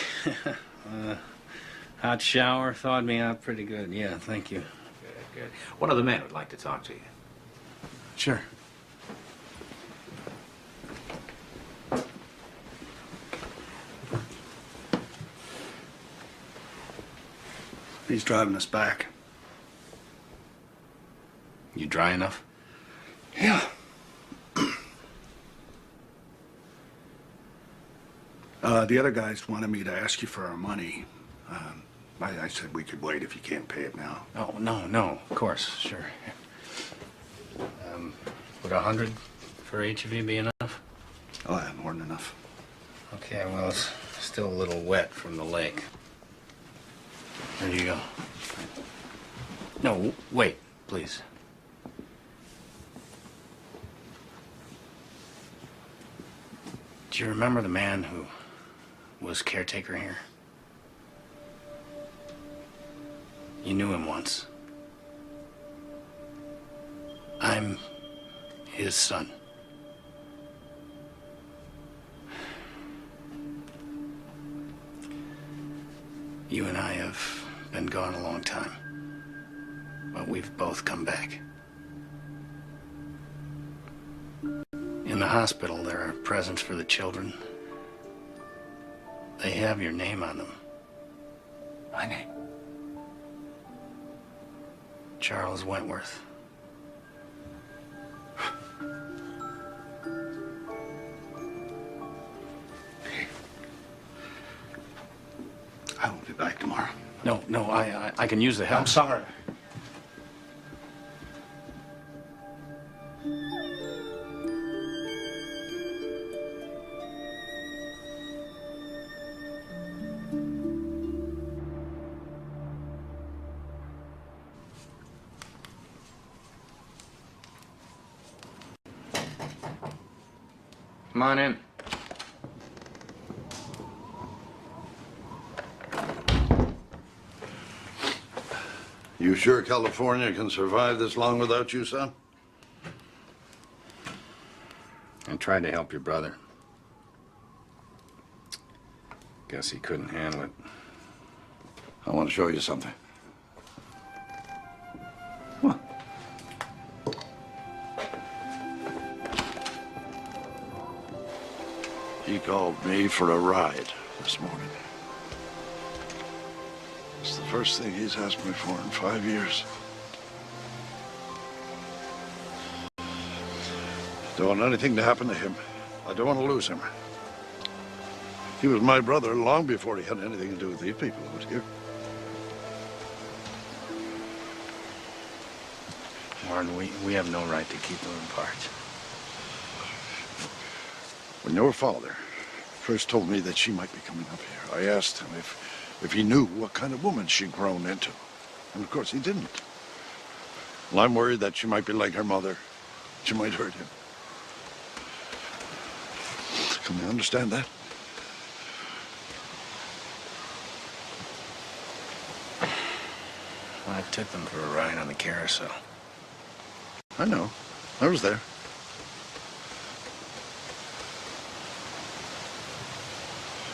Hot shower thawed me out pretty good. Yeah, thank you. Good, good. One of the men would like to talk to you. Sure. He's driving us back. You dry enough? Yeah. The other guys wanted me to ask you for our money. I said we could wait if you can't pay it now. Oh, no, of course, sure. Would 100 for each of you be enough? Oh, yeah, more than enough. Okay, well, it's still a little wet from the lake. There you go. No, wait, please. Do you remember the man who was caretaker here? You knew him once. I'm his son. You and I have been gone a long time, but we've both come back. In the hospital, there are presents for the children. They have your name on them. My name? Charles Wentworth. I will be back tomorrow. No, I can use the help. I'm sorry. Come on in. You sure California can survive this long without you, son? I tried to help your brother. Guess he couldn't handle it. I want to show you something. He called me for a ride this morning. It's the first thing he's asked me for in 5 years. Don't want anything to happen to him. I don't want to lose him. He was my brother long before he had anything to do with these people out here. Warren, we have no right to keep them apart. When your father first told me that she might be coming up here, I asked him if he knew what kind of woman she'd grown into. And of course he didn't. Well, I'm worried that she might be like her mother. She might hurt him. Can you understand that? I took them for a ride on the carousel. I know. I was there.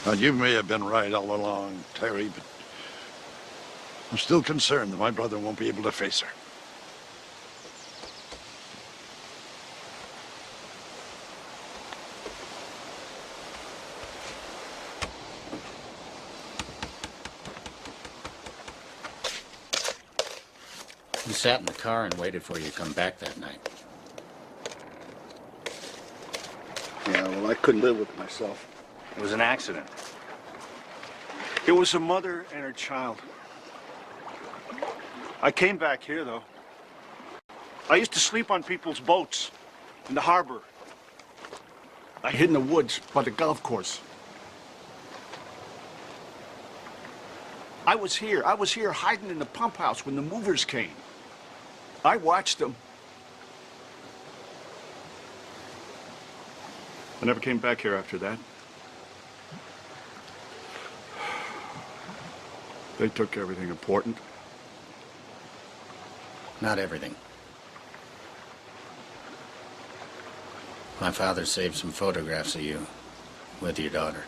Now, you may have been right all along, Terry, but I'm still concerned that my brother won't be able to face her. We sat in the car and waited for you to come back that night. Yeah, well, I couldn't live with myself. It was an accident. It was a mother and her child. I came back here, though. I used to sleep on people's boats in the harbor. I hid in the woods by the golf course. I was here hiding in the pump house when the movers came. I watched them. I never came back here after that. They took everything important. Not everything. My father saved some photographs of you with your daughter.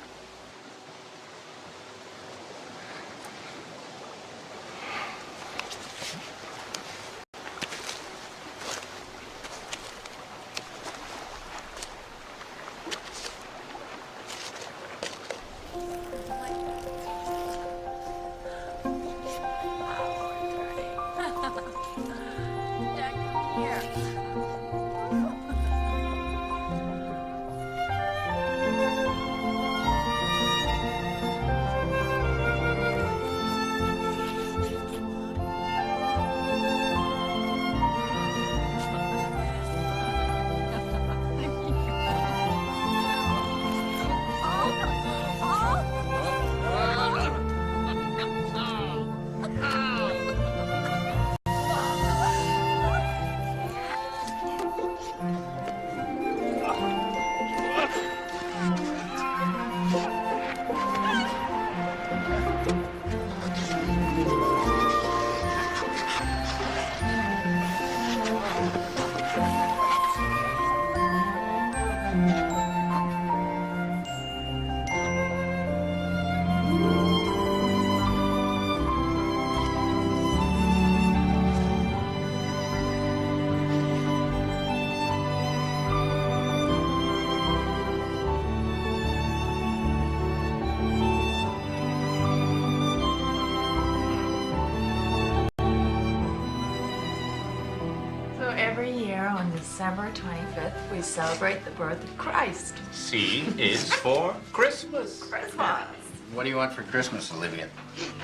So every year on December 25th, we celebrate the birth of Christ. C is for Christmas. Christmas. What do you want for Christmas, Olivia?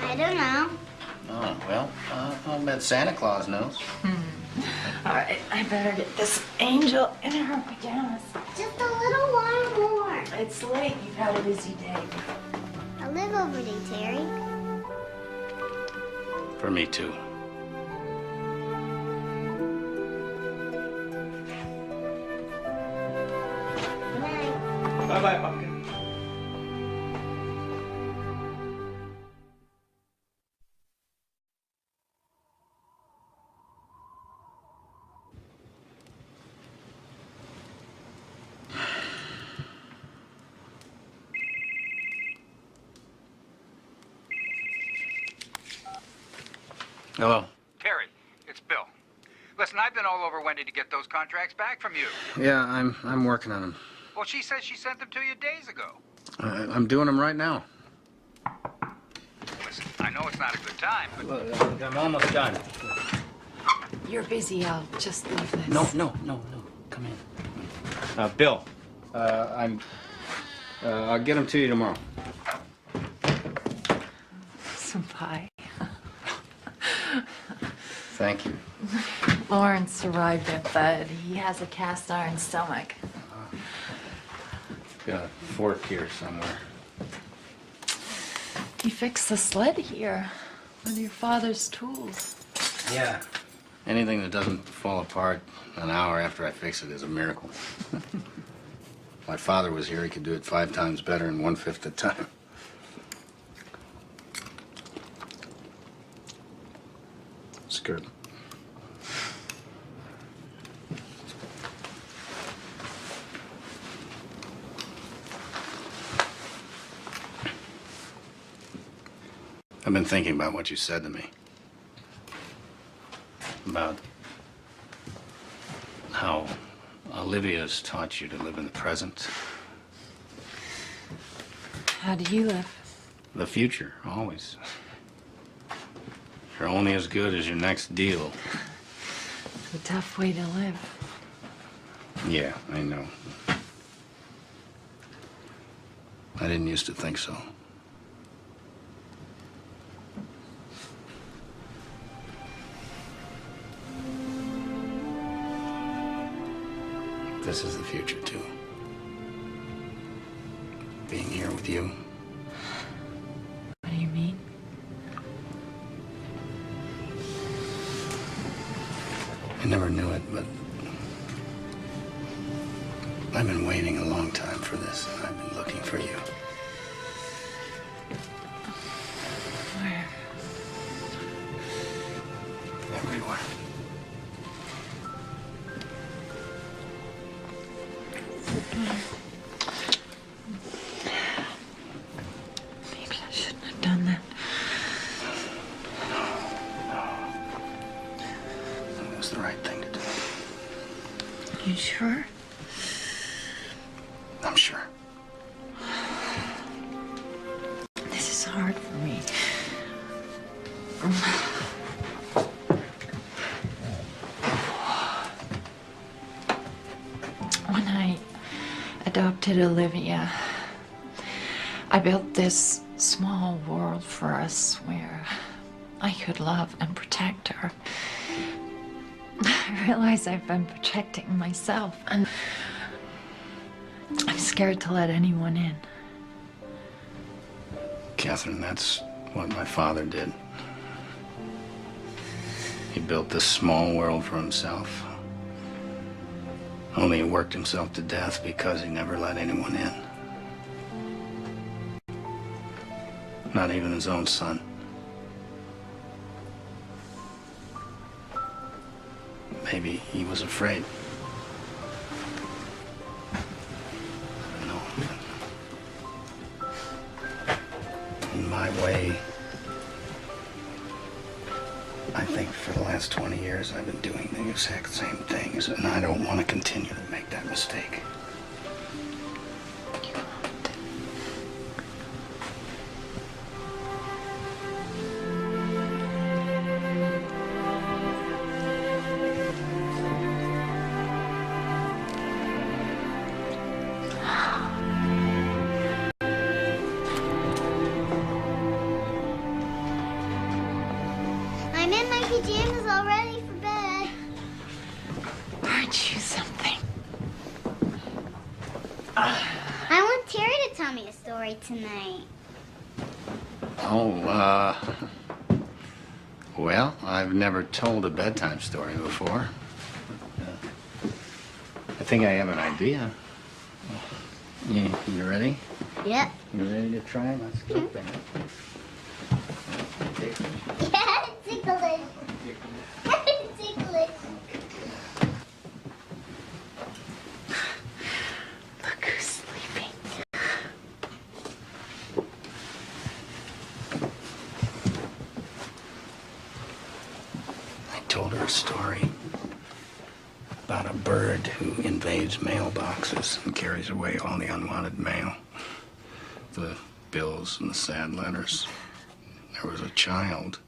I don't know. Oh, well, I'll bet Santa Claus knows. All right, I better get this angel in her pajamas. Just a little while more. It's late. You've had a busy day. I'll live over day, Terry. For me, too. Good night. Bye-bye, Pumpkin. Hello. Terry, it's Bill. Listen, I've been all over Wendy to get those contracts back from you. Yeah, I'm working on them. Well, she says she sent them to you days ago. I'm doing them right now. Listen, I know it's not a good time, but... I'm almost done. You're busy. I'll just leave this. No. Come in. Bill, I'll get them to you tomorrow. Some pie. Thank you. Lawrence arrived at bed. He has a cast iron stomach. Got a fork here somewhere. He fixed the sled here with your father's tools. Yeah. Anything that doesn't fall apart an hour after I fix it is a miracle. My father was here, he could do it 5 times better in 1/5 the time. It's good. I've been thinking about what you said to me. About how Olivia's taught you to live in the present. How do you live? The future, always. You're only as good as your next deal. It's a tough way to live. Yeah, I know. I didn't used to think so. This is the future, too. Being here with you. What do you mean? I never knew it, but I've been waiting a long time for this, and I've been looking for you. Where? Everywhere. Maybe I shouldn't have done that. It was the right thing to do. You sure? I'm sure. This is hard for me. When I adopted Olivia, I built this small world for us where I could love and protect her. I realize I've been protecting myself, and I'm scared to let anyone in. Catherine, that's what my father did. He built this small world for himself. Only he worked himself to death because he never let anyone in. Not even his own son. Maybe he was afraid. I don't know. In my way, I think for the last 20 years I've been doing the exact same things, and I don't want to continue to make that mistake. I'm in my pajamas all ready for bed. Aren't you something? I want Terry to tell me a story tonight. Oh, well, I've never told a bedtime story before. I think I have an idea. You ready? Yep. You ready to try? Let's go there. Yeah, ticklish. Ticklish. Look who's sleeping. I told her a story about a bird who invades mailboxes and carries away all the unwanted mail. The bills and the sad letters. There was a child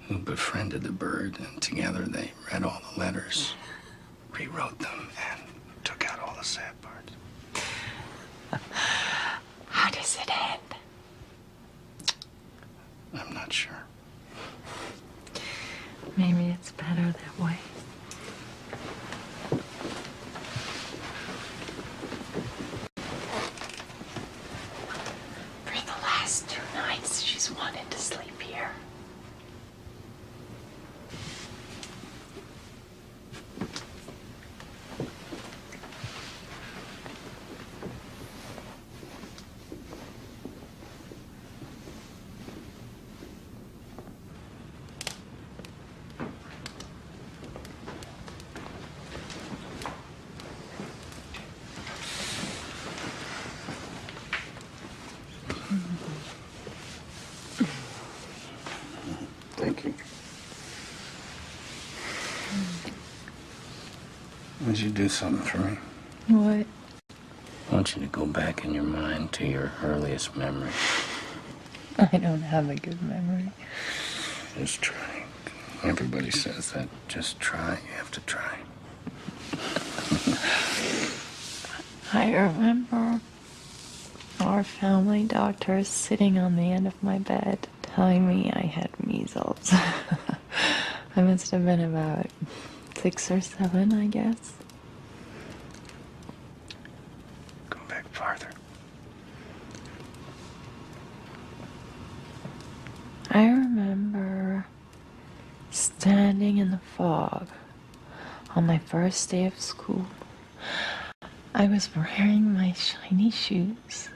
who befriended the bird, and together they read all the letters, rewrote them, and took out all the sad parts. How does it end? I'm not sure. Maybe it's better that way. For the last 2 nights, she's wanted to sleep here. Thank you. Would you do something for me? What? I want you to go back in your mind to your earliest memory. I don't have a good memory. Just try. Everybody says that. Just try. You have to try. I remember our family doctor sitting on the end of my bed telling me I had measles. I must have been about 6 or 7, I guess. Go back farther. I remember standing in the fog on my first day of school. I was wearing my shiny shoes.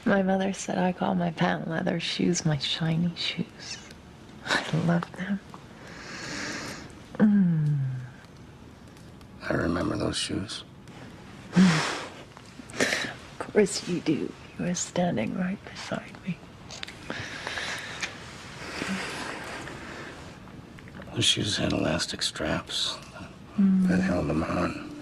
My mother said I call my patent leather shoes my shiny shoes. I love them. I remember those shoes. course you do. You were standing right beside me. The shoes had elastic straps that held them on.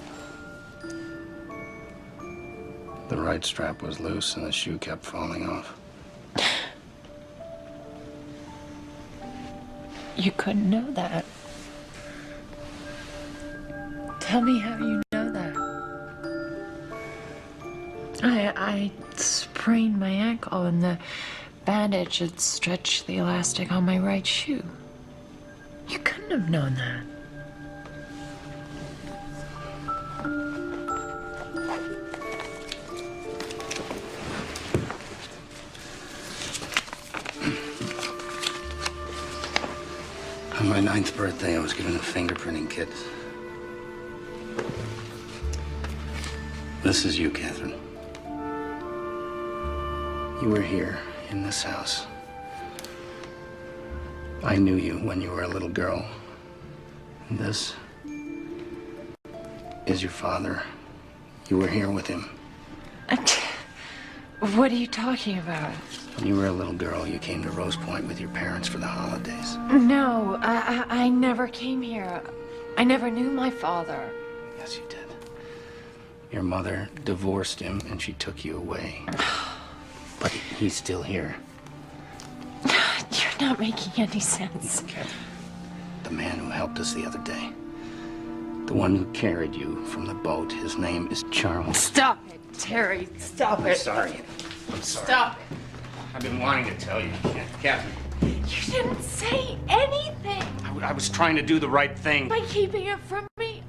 The right strap was loose and the shoe kept falling off. You couldn't know that. Tell me how you know that. I sprained my ankle and the bandage had stretched the elastic on my right shoe. You couldn't have known that. On my 9th birthday, I was given a fingerprinting kit. This is you, Catherine. You were here in this house. I knew you when you were a little girl. And this is your father. You were here with him. What are you talking about? When you were a little girl, you came to Rose Point with your parents for the holidays. No, I never came here. I never knew my father. Yes, you did. Your mother divorced him and she took you away. But he's still here. You're not making any sense. The man who helped us the other day. The one who carried you from the boat. His name is Charles. Stop it, Terry. Stop I'm it. sorry. I'm sorry. Stop it. I've been wanting to tell you, Catherine. You didn't say anything. I was trying to do the right thing. By keeping it from me,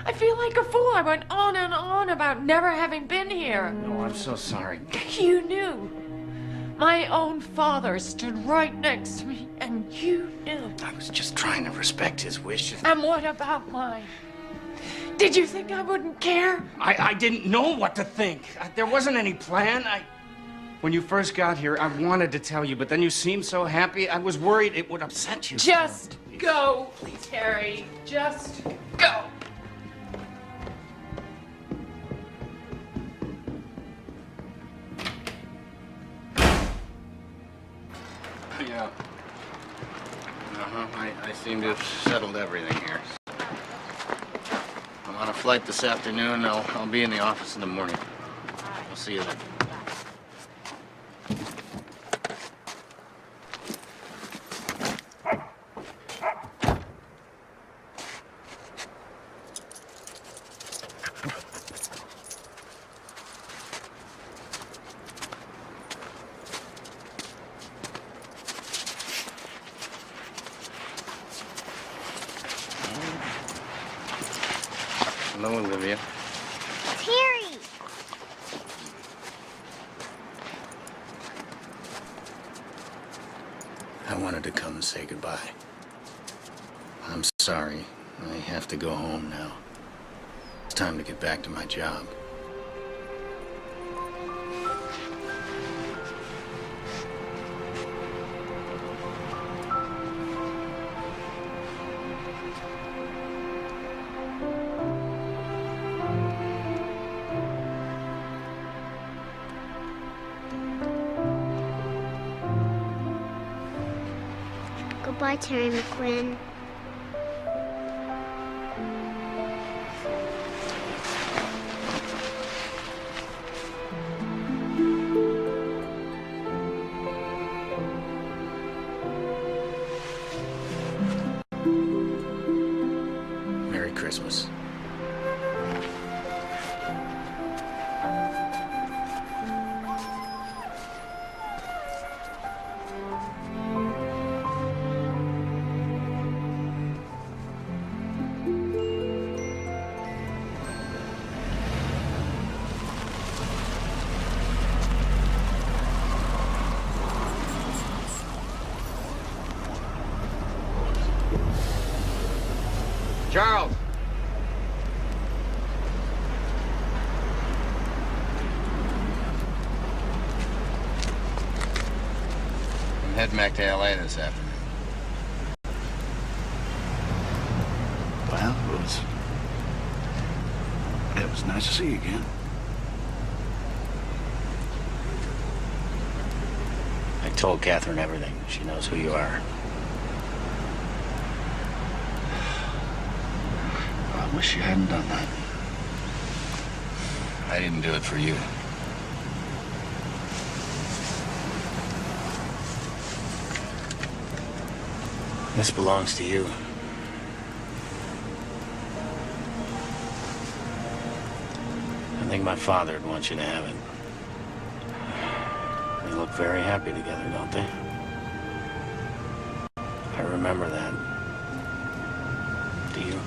I feel like a fool. I went on and on about never having been here. No, I'm so sorry. You knew. My own father stood right next to me, and you knew. I was just trying to respect his wishes. And what about mine? Did you think I wouldn't care? I didn't know what to think. There wasn't any plan. When you first got here, I wanted to tell you, but then you seemed so happy, I was worried it would upset you. Just go, Terry. Just go. Yeah. I seem to have settled everything here. I'm on a flight this afternoon. I'll be in the office in the morning. I'll see you then. Hello, Olivia. Terry! I wanted to come and say goodbye. I'm sorry. I have to go home now. It's time to get back to my job. Goodbye, Terry McQuinn. Merry Christmas. Charles! I'm heading back to LA this afternoon. Well, it was nice to see you again. told Catherine everything. She knows who you are. I wish you hadn't done that. I didn't do it for you. This belongs to you. I think my father would want you to have it. They look very happy together, don't they? I remember that. Do you?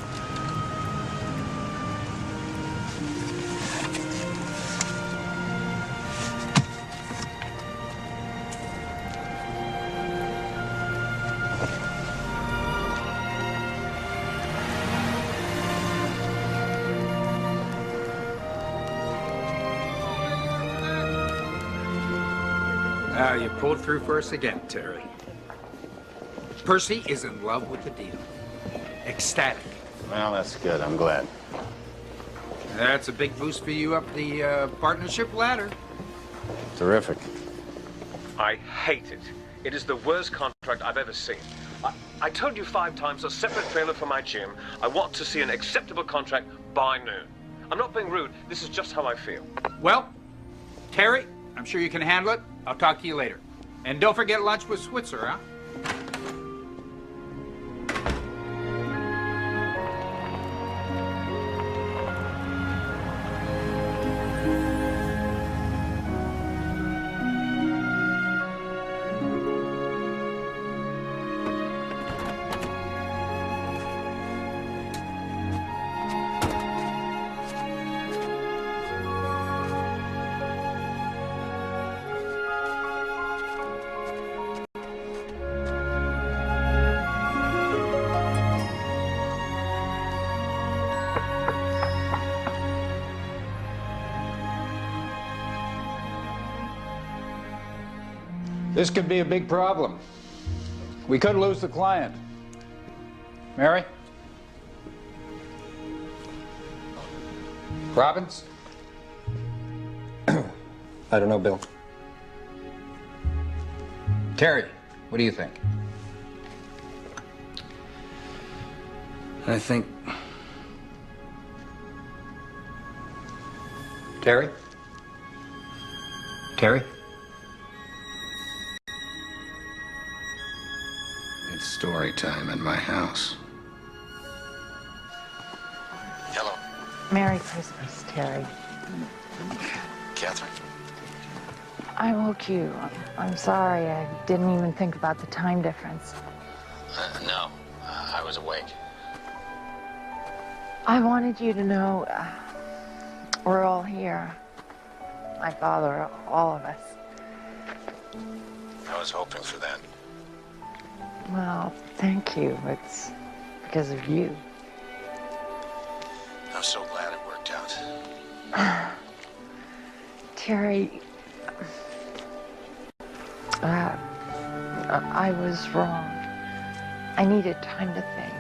You pulled through for us again, Terry. Percy is in love with the deal. Ecstatic. Well, that's good. I'm glad. That's a big boost for you up the partnership ladder. Terrific. I hate it. It is the worst contract I've ever seen. I told you 5 times a separate trailer for my gym. I want to see an acceptable contract by noon. I'm not being rude. This is just how I feel. Well, Terry, I'm sure you can handle it. I'll talk to you later. And don't forget lunch with Switzer, huh? This could be a big problem. We could lose the client. Mary? Robbins? I don't know, Bill. Terry, what do you think? I think... Terry? Terry? It's story time at my house. Hello. Merry Christmas, Terry. Catherine? I woke you. I'm sorry. I didn't even think about the time difference. No. I was awake. I wanted you to know we're all here. My father, all of us. I was hoping for that. Well, thank you. It's because of you. I'm so glad it worked out. Terry, I was wrong. I needed time to think.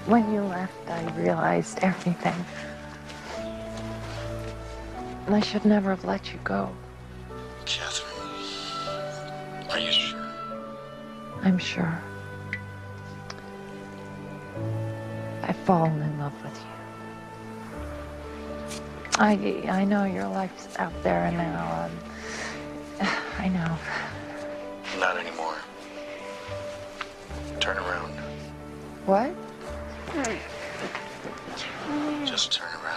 When you left, I realized everything. And I should never have let you go. Catherine, are you sure? I'm sure. I've fallen in love with you. I know your life's out there now. I know. Not anymore. Turn around. What? Just turn around.